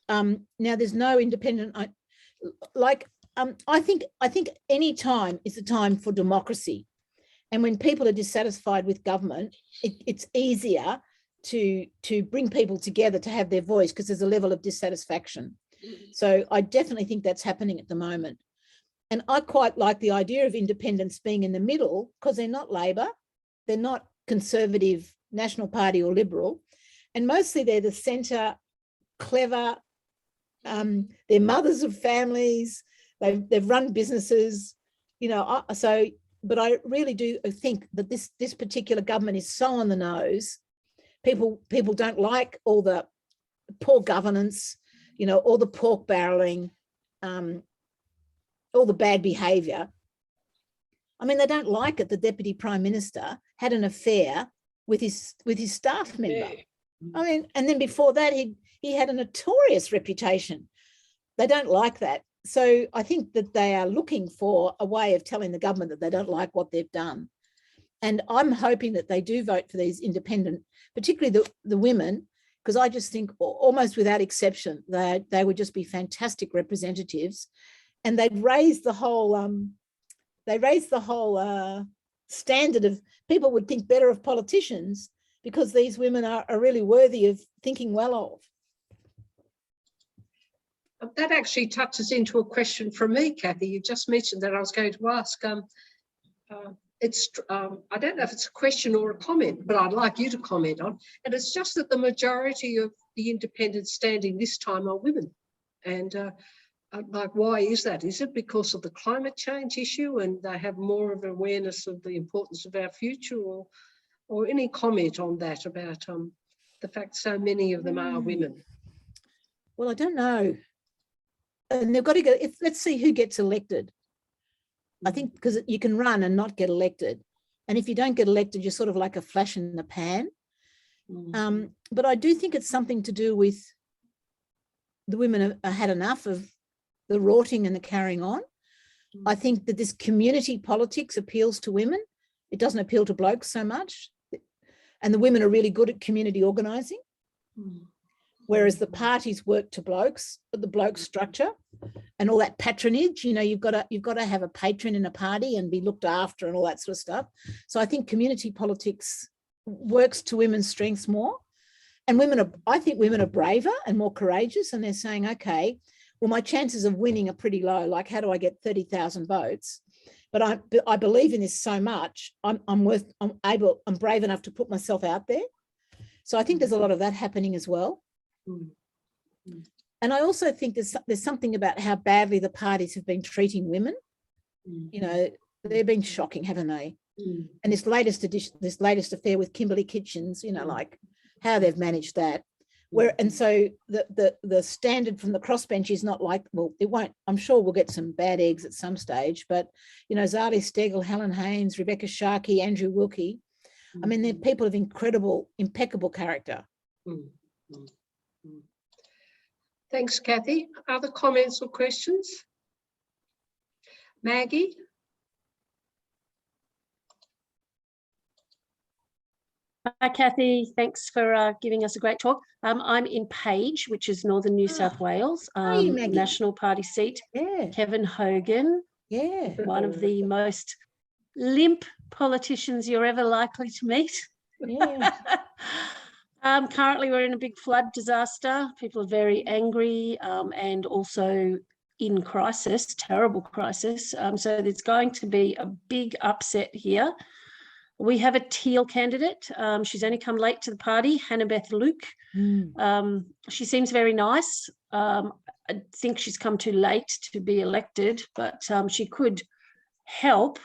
Now there's no independent. I think any time is a time for democracy, and when people are dissatisfied with government, it's easier to bring people together to have their voice, because there's a level of dissatisfaction. So I definitely think that's happening at the moment. And I quite like the idea of independents being in the middle, because they're not Labor, they're not Conservative, National Party or Liberal, and mostly they're the centre, clever, they're mothers of families, they've run businesses, you know, but I really do think that this particular government is so on the nose. People don't like all the poor governance, you know, all the pork barrelling, all the bad behaviour. I mean, they don't like it. The Deputy Prime Minister had an affair with his staff member. Yeah. I mean, and then before that, he had a notorious reputation. They don't like that. So I think that they are looking for a way of telling the government that they don't like what they've done. And I'm hoping that they do vote for these independent, particularly the women, because I just think almost without exception, they would just be fantastic representatives. And they'd raise the whole standard of, people would think better of politicians, because these women are really worthy of thinking well of. That actually touches into a question from me, Cathy. You just mentioned that I was going to ask. I don't know if it's a question or a comment, but I'd like you to comment on. And it's just that the majority of the independents standing this time are women. And like, why is that? Is it because of the climate change issue and they have more of an awareness of the importance of our future, or any comment on that about the fact so many of them are women? Well, I don't know. And they've got to go, let's see who gets elected. I think because you can run and not get elected. And if you don't get elected, you're sort of like a flash in the pan. But I do think it's something to do with the women have had enough of the rorting and the carrying on. I think that this community politics appeals to women. It doesn't appeal to blokes so much. And the women are really good at community organising. Whereas the parties work to blokes, the bloke structure and all that patronage, you know, you've got to have a patron in a party and be looked after and all that sort of stuff. So I think community politics works to women's strengths more. And I think women are braver and more courageous, and they're saying, okay, well, my chances of winning are pretty low. Like, how do I get 30,000 votes? but I believe in this so much. I'm brave enough to put myself out there. So I think there's a lot of that happening as well. And I also think there's something about how badly the parties have been treating women. You know, they've been shocking, haven't they? And this latest affair with Kimberly Kitchens, you know, like how they've managed that. And so the standard from the crossbench is not like, well, it won't, I'm sure we'll get some bad eggs at some stage, but, you know, Zali Stegel, Helen Haynes, Rebecca Sharkey, Andrew Wilkie, I mean, they're people of impeccable character. Thanks, Cathy. Other comments or questions? Maggie? Hi, Cathy. Thanks for giving us a great talk. I'm in Page, which is Northern New South Wales, National Party seat. Yeah. Kevin Hogan, one of the most limp politicians you're ever likely to meet. Yeah. Currently, we're in a big flood disaster. People are very angry and also in crisis, terrible crisis. So there's going to be a big upset here. We have a Teal candidate. She's only come late to the party, Hannah Beth Luke. She seems very nice. I think she's come too late to be elected, but she could help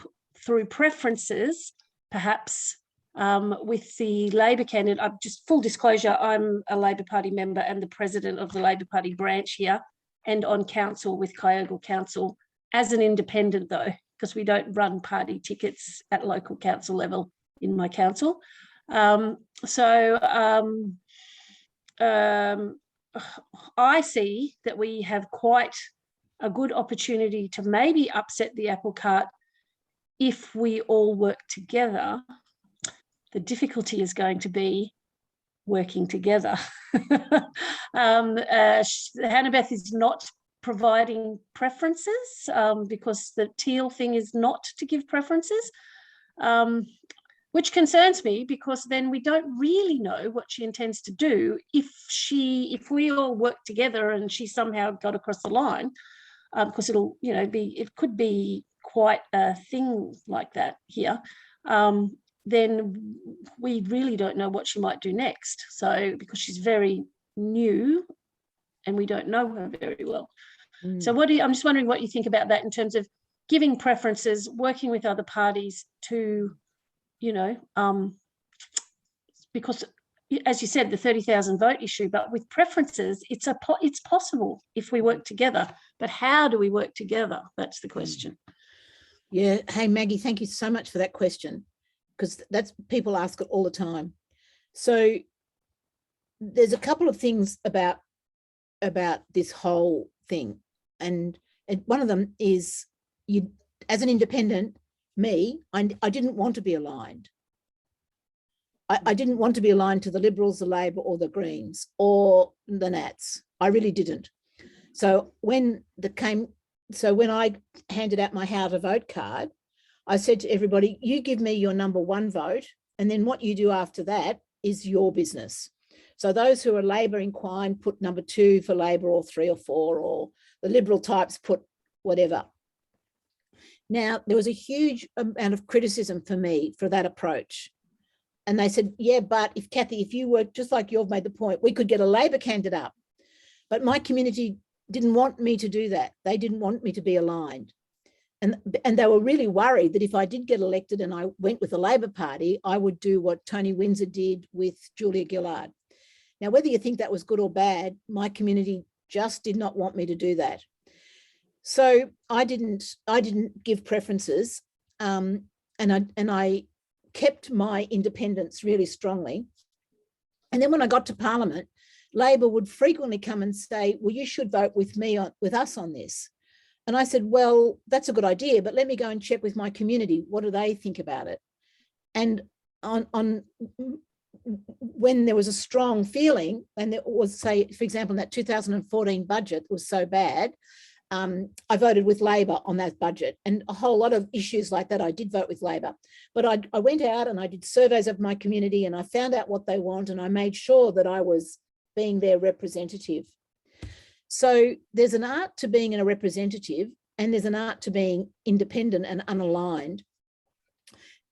through preferences, perhaps, with the Labor candidate. Just full disclosure, I'm a Labor Party member and the president of the Labor Party branch here and on council with Kyogle Council as an independent, though, because we don't run party tickets at local council level in my council. I see that we have quite a good opportunity to maybe upset the apple cart if we all work together. The difficulty is going to be working together. Hannah Beth is not providing preferences because the Teal thing is not to give preferences, which concerns me because then we don't really know what she intends to do if we all work together and she somehow got across the line, because it'll, you know, it could be quite a thing like that here. Then we really don't know what she might do next. So because she's very new and we don't know her very well. So I'm just wondering what you think about that in terms of giving preferences, working with other parties to, you know, because as you said, the 30,000 vote issue, but with preferences, it's possible if we work together. But how do we work together? That's the question. Yeah. Hey, Maggie, thank you so much for that question, because that's, people ask it all the time. So there's a couple of things about this whole thing. And one of them is, you, as an independent, I didn't want to be aligned. I didn't want to be aligned to the Liberals, the Labor or the Greens or the Nats. I really didn't. So when I handed out my how to vote card, I said to everybody, you give me your number one vote, and then what you do after that is your business. So those who are Labor inclined put number 2 for Labor, or 3 or 4, or the Liberal types put whatever. Now, there was a huge amount of criticism for me for that approach. And they said, yeah, but if Cathy, if you work just like you've made the point, we could get a Labor candidate up. But my community didn't want me to do that. They didn't want me to be aligned. And they were really worried that if I did get elected and I went with the Labor Party, I would do what Tony Windsor did with Julia Gillard. Now, whether you think that was good or bad, my community just did not want me to do that. So I didn't give preferences, and I kept my independence really strongly. And then when I got to Parliament, Labor would frequently come and say, well, you should vote with us on this. And I said, well, that's a good idea, but let me go and check with my community. What do they think about it? And when there was a strong feeling, and it was, say, for example, in that 2014 budget was so bad, I voted with Labor on that budget, and a whole lot of issues like that, I did vote with Labor. But I went out and I did surveys of my community and I found out what they want, and I made sure that I was being their representative. So there's an art to being a representative, and there's an art to being independent and unaligned.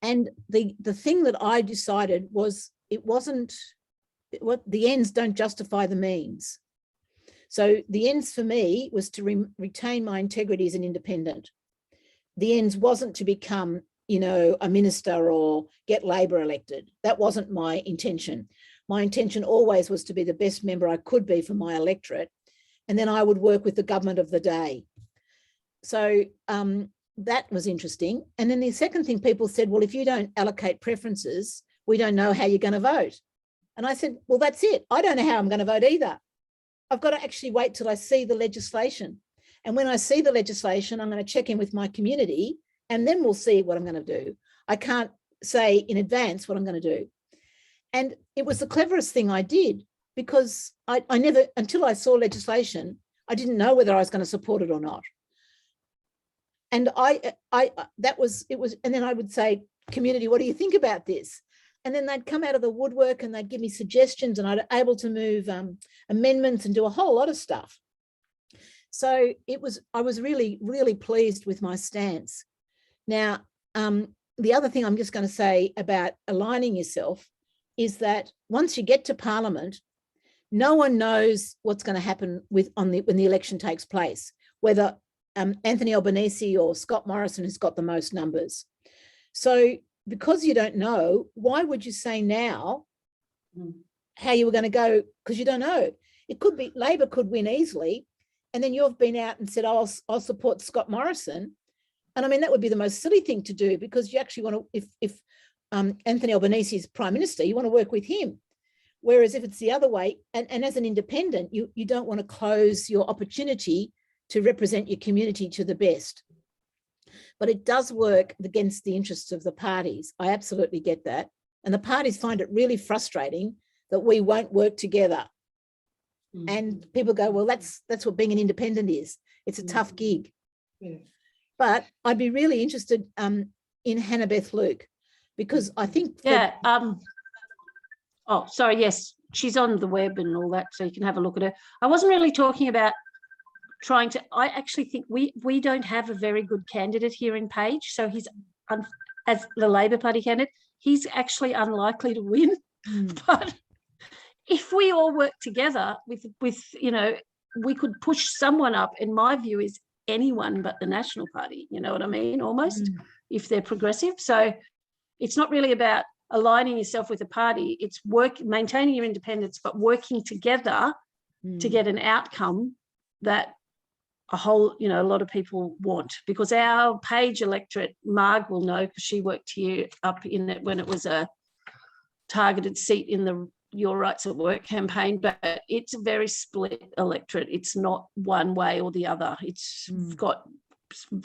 And the thing that I decided was what the ends don't justify the means. So the ends for me was to retain my integrity as an independent. The ends wasn't to become, you know, a minister or get Labor elected. That wasn't my intention. My intention always was to be the best member I could be for my electorate. And then I would work with the government of the day. So that was interesting. And then the second thing people said, well, if you don't allocate preferences, we don't know how you're going to vote. And I said, well, that's it. I don't know how I'm going to vote either. I've got to actually wait till I see the legislation. And when I see the legislation, I'm going to check in with my community and then we'll see what I'm going to do. I can't say in advance what I'm going to do. And it was the cleverest thing I did because I never, until I saw legislation, I didn't know whether I was going to support it or not. And that was, it was, and then I would say, community, what do you think about this? And then they'd come out of the woodwork and they'd give me suggestions and I'd be able to move amendments and do a whole lot of stuff. So I was really, really pleased with my stance. Now, the other thing I'm just going to say about aligning yourself is that once you get to Parliament, no one knows what's going to happen when the election takes place, whether Anthony Albanese or Scott Morrison has got the most numbers. So because you don't know, why would you say now how you were going to go? Because you don't know. It could be Labor could win easily. And then you've been out and said, oh, I'll support Scott Morrison. And I mean, that would be the most silly thing to do because you actually want to, if Anthony Albanese is Prime Minister, you want to work with him. Whereas if it's the other way, and as an independent, you don't want to close your opportunity to represent your community to the best. But it does work against the interests of the parties. I absolutely get that. And the parties find it really frustrating that we won't work together. And people go, well, that's what being an independent is. It's a tough gig. Yeah. But I'd be really interested in Hannah Beth Luke, because I think oh, sorry, yes, she's on the web and all that, so you can have a look at her. I wasn't really talking about trying to, I actually think we don't have a very good candidate here in Page. So he's, as the Labor Party candidate, he's actually unlikely to win. But if we all work together with, you know, we could push someone up, and my view is anyone but the National Party, you know what I mean, almost, if they're progressive. So it's not really about aligning yourself with a party, it's maintaining your independence, but working together to get an outcome that a lot of people want. Because our Page electorate, Marg will know because she worked here up in it when it was a targeted seat in the Your Rights at Work campaign, but it's a very split electorate. It's not one way or the other. It's got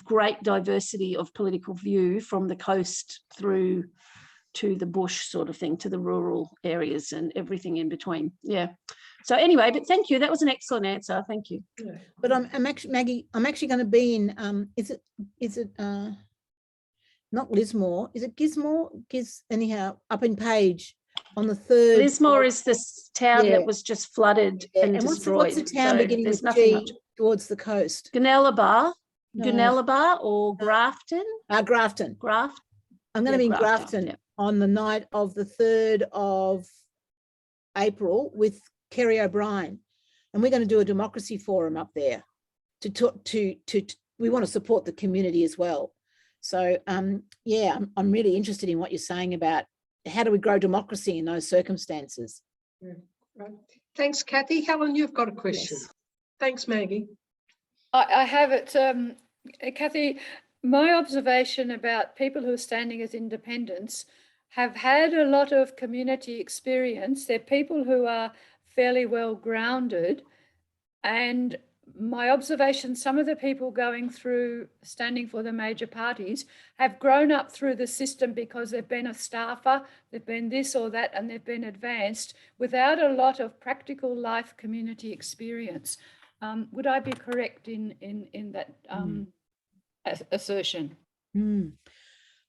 great diversity of political view from the coast through to the bush sort of thing, to the rural areas and everything in between. Yeah. So anyway, but thank you. That was an excellent answer. Thank you. Yeah. But I'm actually, Maggie, I'm actually going to be in, is it not Lismore? Is it Gismore? Anyhow, up in Page on the 3rd. Lismore is this town that was just flooded and destroyed. What's the town beginning with G towards the coast? Gunnellabar or Grafton? Grafton. I'm going to be in Grafton on the night of the 3rd of April with Kerry O'Brien, and we're going to do a democracy forum up there to talk to we want to support the community as well. So yeah, I'm really interested in what you're saying about how do we grow democracy in those circumstances. Yeah, right. Thanks, Cathy. Helen, you've got a question. Yes. Thanks, Maggie. I have it, Cathy. My observation about people who are standing as independents have had a lot of community experience. They're people who are fairly well grounded, and my observation, some of the people going through standing for the major parties have grown up through the system because they've been a staffer, they've been this or that, and they've been advanced without a lot of practical life community experience. Would I be correct in that assertion?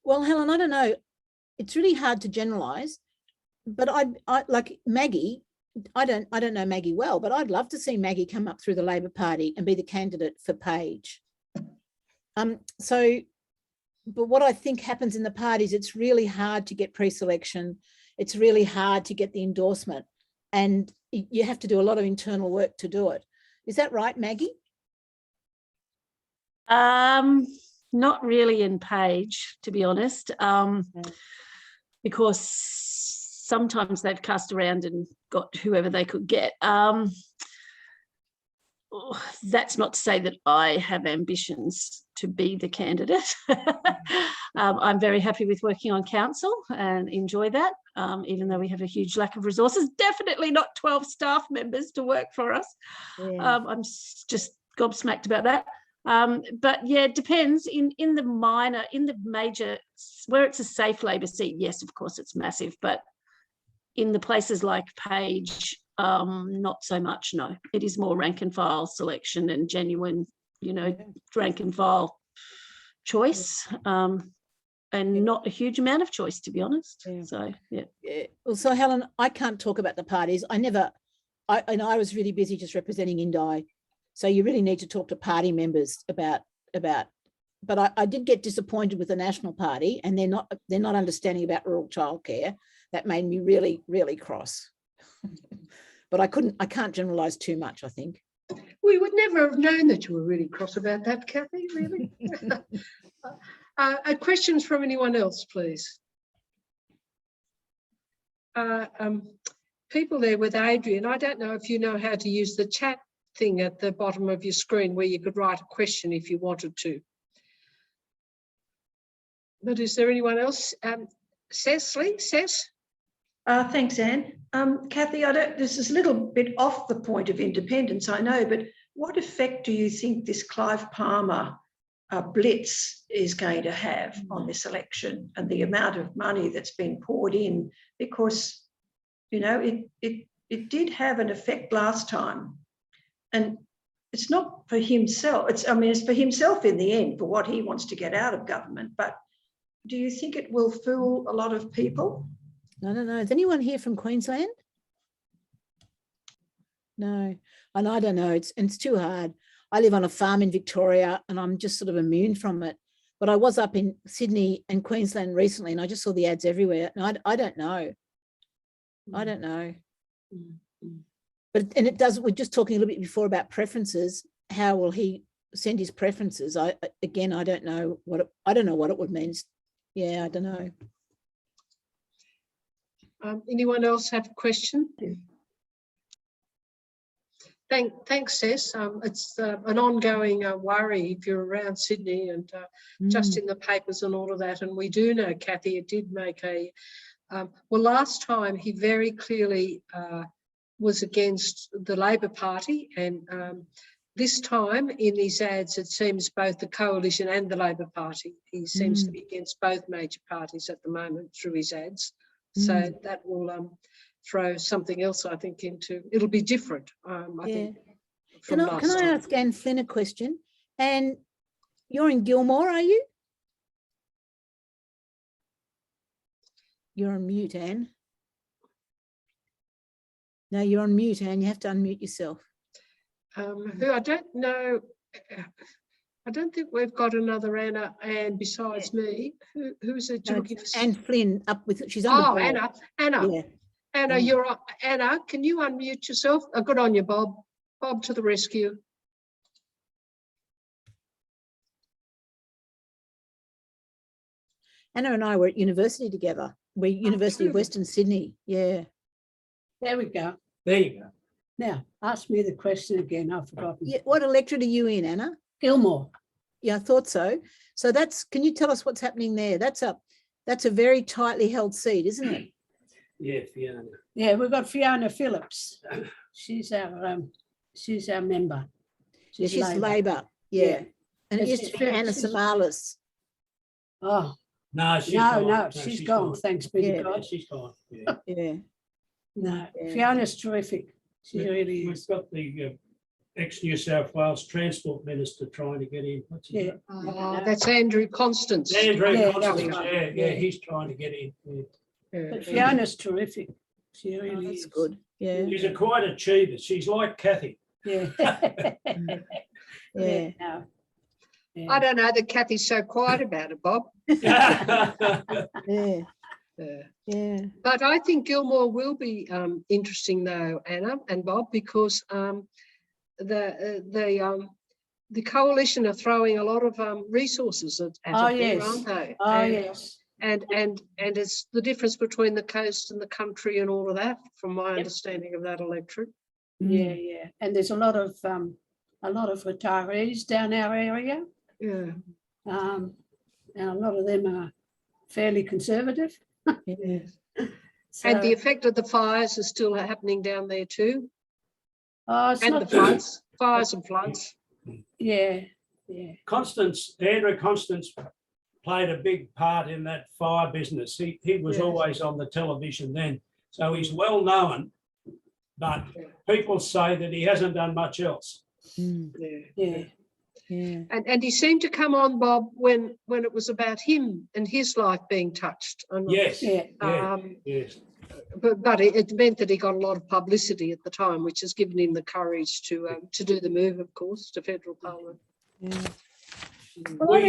Well, Helen, I don't know. It's really hard to generalize, but I like Maggie. I don't know Maggie well, but I'd love to see Maggie come up through the Labor Party and be the candidate for Page. But what I think happens in the parties, it's really hard to get pre-selection. It's really hard to get the endorsement, and you have to do a lot of internal work to do it. Is that right, Maggie? Not really in Page, to be honest, because sometimes they've cast around and got whoever they could get. That's not to say that I have ambitions to be the candidate. I'm very happy with working on council and enjoy that, even though we have a huge lack of resources. Definitely not 12 staff members to work for us. Yeah. I'm just gobsmacked about that. But yeah, it depends. In the major, where it's a safe Labor seat, yes, of course it's massive. But in the places like Page, not so much, no. It is more rank and file selection and genuine, rank and file choice, and not a huge amount of choice, to be honest. Yeah. So, yeah. Well, so Helen, I can't talk about the parties. I was really busy just representing Indi. So you really need to talk to party members about, but I did get disappointed with the National Party, and they're not understanding about rural childcare. That made me really, really cross. But I can't generalize too much, I think. We would never have known that you were really cross about that, Cathy, really. Questions from anyone else, please? People there with Adrian, I don't know if you know how to use the chat thing at the bottom of your screen where you could write a question if you wanted to. But is there anyone else? Cecily? Thanks, Anne. Cathy, this is a little bit off the point of independence, I know, but what effect do you think this Clive Palmer blitz is going to have on this election and the amount of money that's been poured in? Because, it did have an effect last time, and it's not for himself. It's for himself in the end, for what he wants to get out of government. But do you think it will fool a lot of people? No. Is anyone here from Queensland? No, and I don't know. It's too hard. I live on a farm in Victoria, and I'm just sort of immune from it. But I was up in Sydney and Queensland recently, and I just saw the ads everywhere. And I don't know. I don't know. But it does. We're just talking a little bit before about preferences. How will he send his preferences? I don't know what it would mean. Yeah, I don't know. Anyone else have a question? Thanks, Cess. It's an ongoing worry if you're around Sydney and just in the papers and all of that. And we do know, Cathy, it did make last time he very clearly was against the Labor Party, and this time in his ads it seems both the Coalition and the Labor Party. He seems to be against both major parties at the moment through his ads. So that will throw something else, I think, into. It'll be different, I think. Can I ask Anne Flynn a question? And you're in Gilmore, are you? You're on mute, Anne. No, you're on mute, Anne. You have to unmute yourself. Who I don't know. I don't think we've got another Anne besides me. Who's it? No, Anne Flynn up with. She's on the board. Anna. Yeah. Anna, you're up. Anna, can you unmute yourself? Good on you, Bob. Bob to the rescue. Anna and I were at university together. We're University of Western Sydney. Yeah. There we go. There you go. Now, ask me the question again. I've forgotten. Yeah. What electorate are you in, Anna? Gilmore. Yeah, I thought so. So can you tell us what's happening there? That's a very tightly held seat, isn't it? Yeah, Fiona. Yeah, we've got Fiona Phillips. She's our member. She's Labor. Yeah. And it used to be Anna Samalis. Oh. No, she's gone. No, she's gone. Thanks be to God. She's gone. Yeah. Yeah. No, Fiona's terrific. She really is. We've got the ex-New South Wales Transport Minister trying to get in. What's his name? Oh, that's Andrew Constance. Andrew Constance, yeah, he's trying to get in. Yeah. But Fiona's terrific. She really That's is. good. Yeah. She's a quiet achiever. She's like Cathy. Yeah. Yeah. No. I don't know that Cathy's so quiet about it, Bob. Yeah. Yeah. But I think Gilmore will be interesting though, Anna and Bob, because the coalition are throwing a lot of resources at it there, aren't they? Yes. And it's the difference between the coast and the country and all of that, from my understanding of that electorate. Yeah. And there's a lot of retirees down our area. Yeah. And a lot of them are fairly conservative. Yeah. So, And the effect of the fires is still happening down there too. it's And not the floods, fires and floods. Yeah. Andrew Constance played a big part in that fire business. He was always on the television then. So he's well known, but people say that he hasn't done much else. Yeah. And he seemed to come on, Bob, when it was about him and his life being touched. Yes. Yes. But it meant that he got a lot of publicity at the time, which has given him the courage to do the move, of course, to federal parliament. Yeah. Well,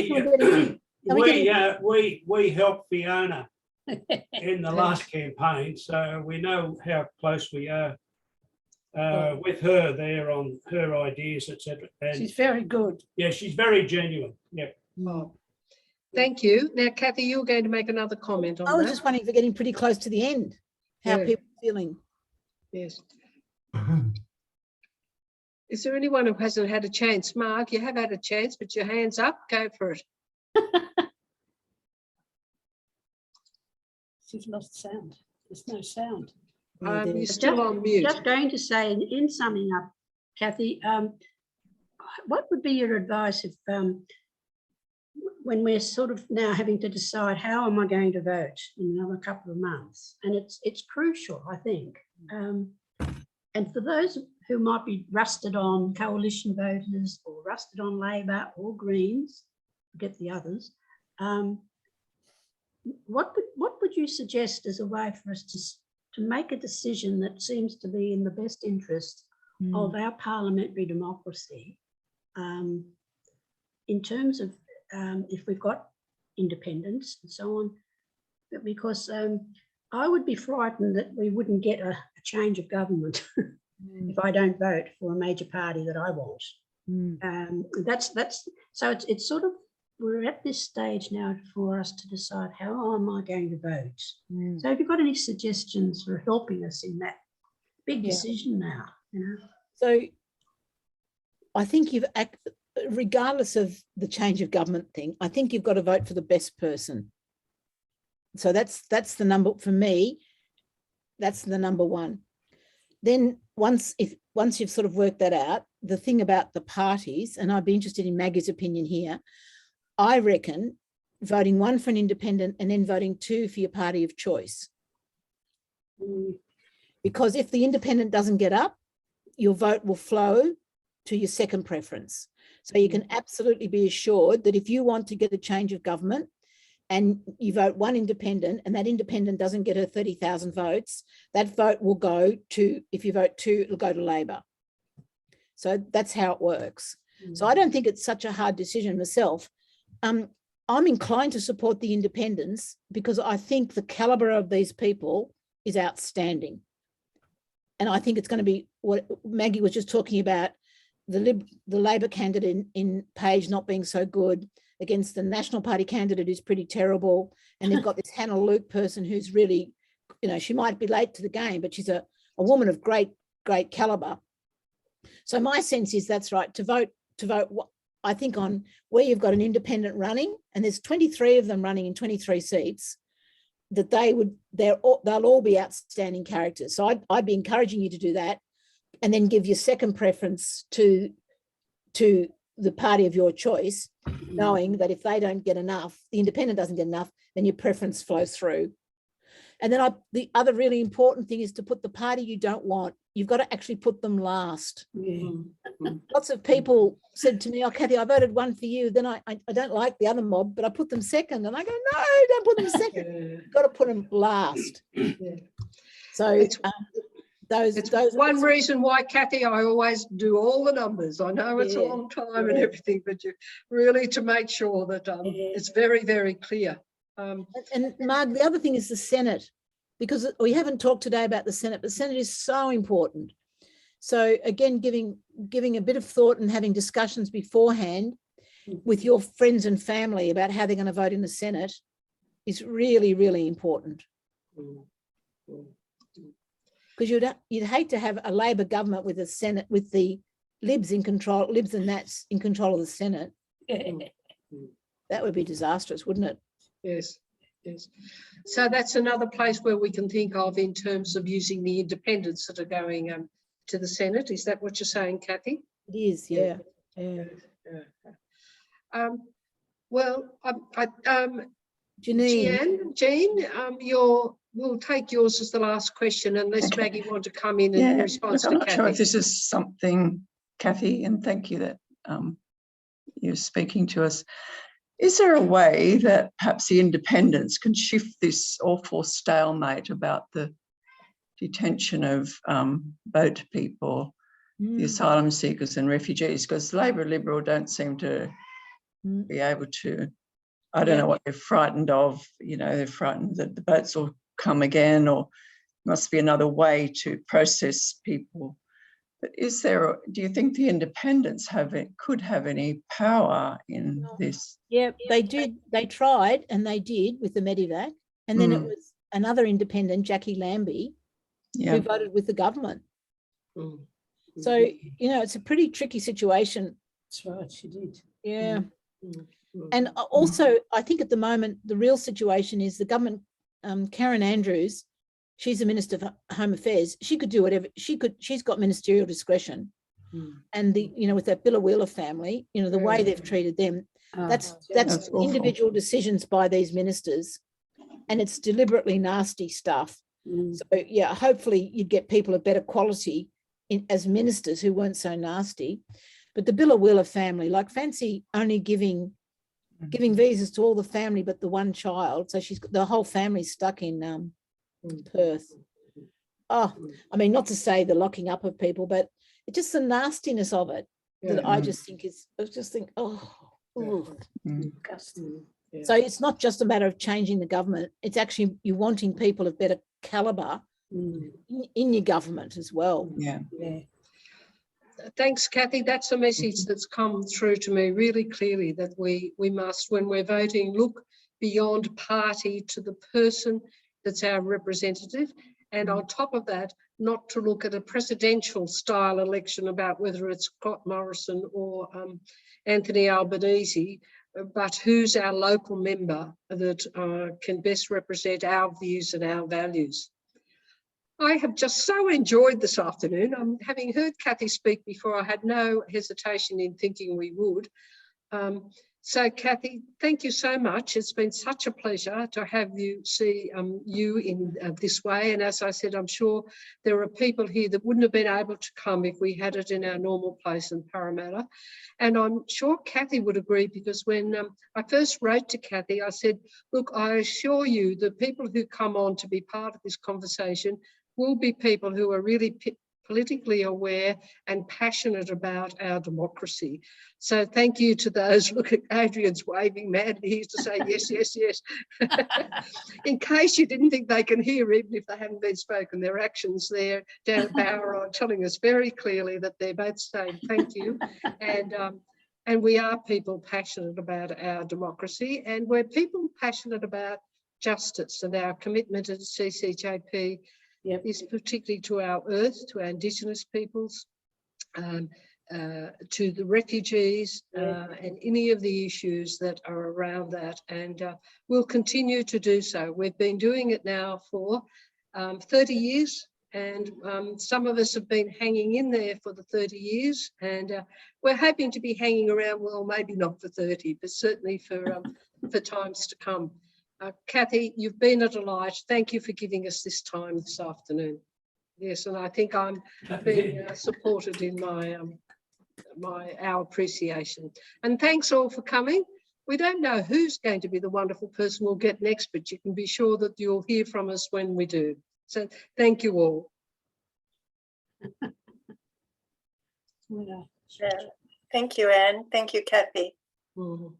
We helped Fiona in the last campaign, so we know how close we are with her there on her ideas, etc. She's very good. Yeah, she's very genuine. Yeah. Oh, thank you. Now, Cathy, you were going to make another comment on that. I was just wondering if we're getting pretty close to the end, how people are feeling. Yes. Is there anyone who hasn't had a chance? Mark, you have had a chance, but your hand's up. Go for it. She's lost sound. There's no sound. You're still on mute. Just going to say, in summing up, Cathy, what would be your advice if, when we're sort of now having to decide how am I going to vote in another couple of months? And it's crucial, I think. And for those who might be rusted on coalition voters or rusted on Labor or Greens, forget the others, what would you suggest as a way for us to make a decision that seems to be in the best interest of our parliamentary democracy, in terms of if we've got independence and so on? Because I would be frightened that we wouldn't get a change of government if I don't vote for a major party that I want. So it's sort of, we're at this stage now for us to decide how am I going to vote. So have you got any suggestions for helping us in that big decision now? So I think regardless of the change of government thing, I think you've got to vote for the best person. So that's the number for me. That's the number one. Then once you've sort of worked that out, the thing about the parties, and I'd be interested in Maggie's opinion here, I reckon voting one for an independent and then voting two for your party of choice. Because if the independent doesn't get up, your vote will flow to your second preference. So you can absolutely be assured that if you want to get a change of government and you vote one independent and that independent doesn't get her 30,000 votes, that vote will go to, if you vote two, it'll go to Labor. So that's how it works. So I don't think it's such a hard decision myself. I'm inclined to support the independents because I think the caliber of these people is outstanding. And I think it's going to be what Maggie was just talking about, the Labor candidate in Page not being so good against the National Party candidate who's pretty terrible. And they've got this Hannah Luke person who's really, she might be late to the game, but she's a woman of great caliber. So my sense is that's right, to vote, I think, on where you've got an independent running, and there's 23 of them running in 23 seats, that they'll all be outstanding characters. So I'd be encouraging you to do that, and then give your second preference to the party of your choice, knowing that if they don't get enough, the independent doesn't get enough, then your preference flows through. And then the other really important thing is to put the party you don't want, you've got to actually put them last. Lots of people said to me, oh, Cathy, I voted one for you. Then I don't like the other mob, but I put them second. And I go, no, don't put them second. You've got to put them last. So It's one reason why, Cathy, I always do all the numbers. I know it's a long time and everything, but you really to make sure that it's very, very clear. And Marg, the other thing is the Senate, because we haven't talked today about the Senate, but the Senate is so important. So again, giving a bit of thought and having discussions beforehand with your friends and family about how they're going to vote in the Senate is really, really important. Because you'd hate to have a Labor government with a Senate, with the Libs and Nats in control of the Senate. That would be disastrous, wouldn't it? Yes, yes. So that's another place where we can think of in terms of using the independents that are going to the Senate. Is that what you're saying, Cathy? It is, yeah. Well, Jean, we'll take yours as the last question, unless Maggie want to come in and respond to I'm not Cathy. sure if this is something, Cathy, and thank you that you're speaking to us. Is there a way that perhaps the independents can shift this awful stalemate about the detention of boat people, the asylum seekers and refugees? Because Labor and Liberal don't seem to be able to, I don't know what they're frightened of. You know, they're frightened that the boats will come again, or must be another way to process people. But is there, do you think the independents could have any power in this? Yeah, they did. They tried and they did with the Medivac. And then it was another independent, Jackie Lambie, who voted with the government. So, you know, it's a pretty tricky situation. That's right, she did. Yeah. And also, I think at the moment, the real situation is the government, Karen Andrews, she's the Minister for Home Affairs. She could do whatever she could. She's got ministerial discretion. And with that Billa Wheeler family, the way they've treated them, that's individual decisions by these ministers, and it's deliberately nasty stuff. So yeah, hopefully you'd get people of better quality as ministers who weren't so nasty. But the Billa Wheeler family, like, fancy only giving visas to all the family but the one child, so she's got the whole family stuck in Perth. Oh, I mean, not to say the locking up of people, but it's just the nastiness of it that I just think Disgusting. So it's not just a matter of changing the government. It's actually you wanting people of better calibre in your government as well. Yeah. Thanks, Cathy. That's a message that's come through to me really clearly, that we must, when we're voting, look beyond party to the person that's our representative. And on top of that, not to look at a presidential style election about whether it's Scott Morrison or Anthony Albanese, but who's our local member that can best represent our views and our values. I have just so enjoyed this afternoon. Having heard Cathy speak before, I had no hesitation in thinking we would. So Cathy, thank you so much. It's been such a pleasure to have you see you in this way. And as I said, I'm sure there are people here that wouldn't have been able to come if we had it in our normal place in Parramatta. And I'm sure Cathy would agree, because when I first wrote to Cathy, I said, look, I assure you the people who come on to be part of this conversation will be people who are really politically aware and passionate about our democracy. So thank you to those. Look at Adrian's waving madly. He used to say yes, yes, yes. In case you didn't think they can hear, even if they haven't been spoken, their actions there down at Bower are telling us very clearly that they're both saying thank you. And we are people passionate about our democracy, and we're people passionate about justice, and our commitment at CCJP is particularly to our earth, to our Indigenous peoples, to the refugees, and any of the issues that are around that. And we'll continue to do so. We've been doing it now for 30 years, and some of us have been hanging in there for the 30 years, and we're hoping to be hanging around, well, maybe not for 30, but certainly for times to come. Cathy, you've been a delight. Thank you for giving us this time this afternoon. Yes, and I think I'm being supported in our appreciation. And thanks all for coming. We don't know who's going to be the wonderful person we'll get next, but you can be sure that you'll hear from us when we do. So thank you all. Yeah. Thank you, Anne. Thank you, Cathy. Mhm.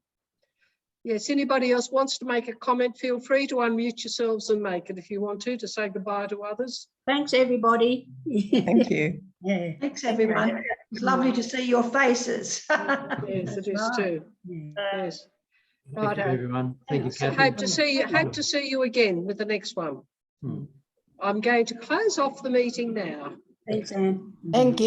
Yes, anybody else wants to make a comment, feel free to unmute yourselves and make it if you want to say goodbye to others. Thanks, everybody. Thank you. Yeah. Thanks, everyone. It's lovely to see your faces. Yes, it is too. Yes. Thank you, Righto. everyone. Thank you, Cathy. Hope to see you again with the next one. I'm going to close off the meeting now. Thanks, Anne. Thank you.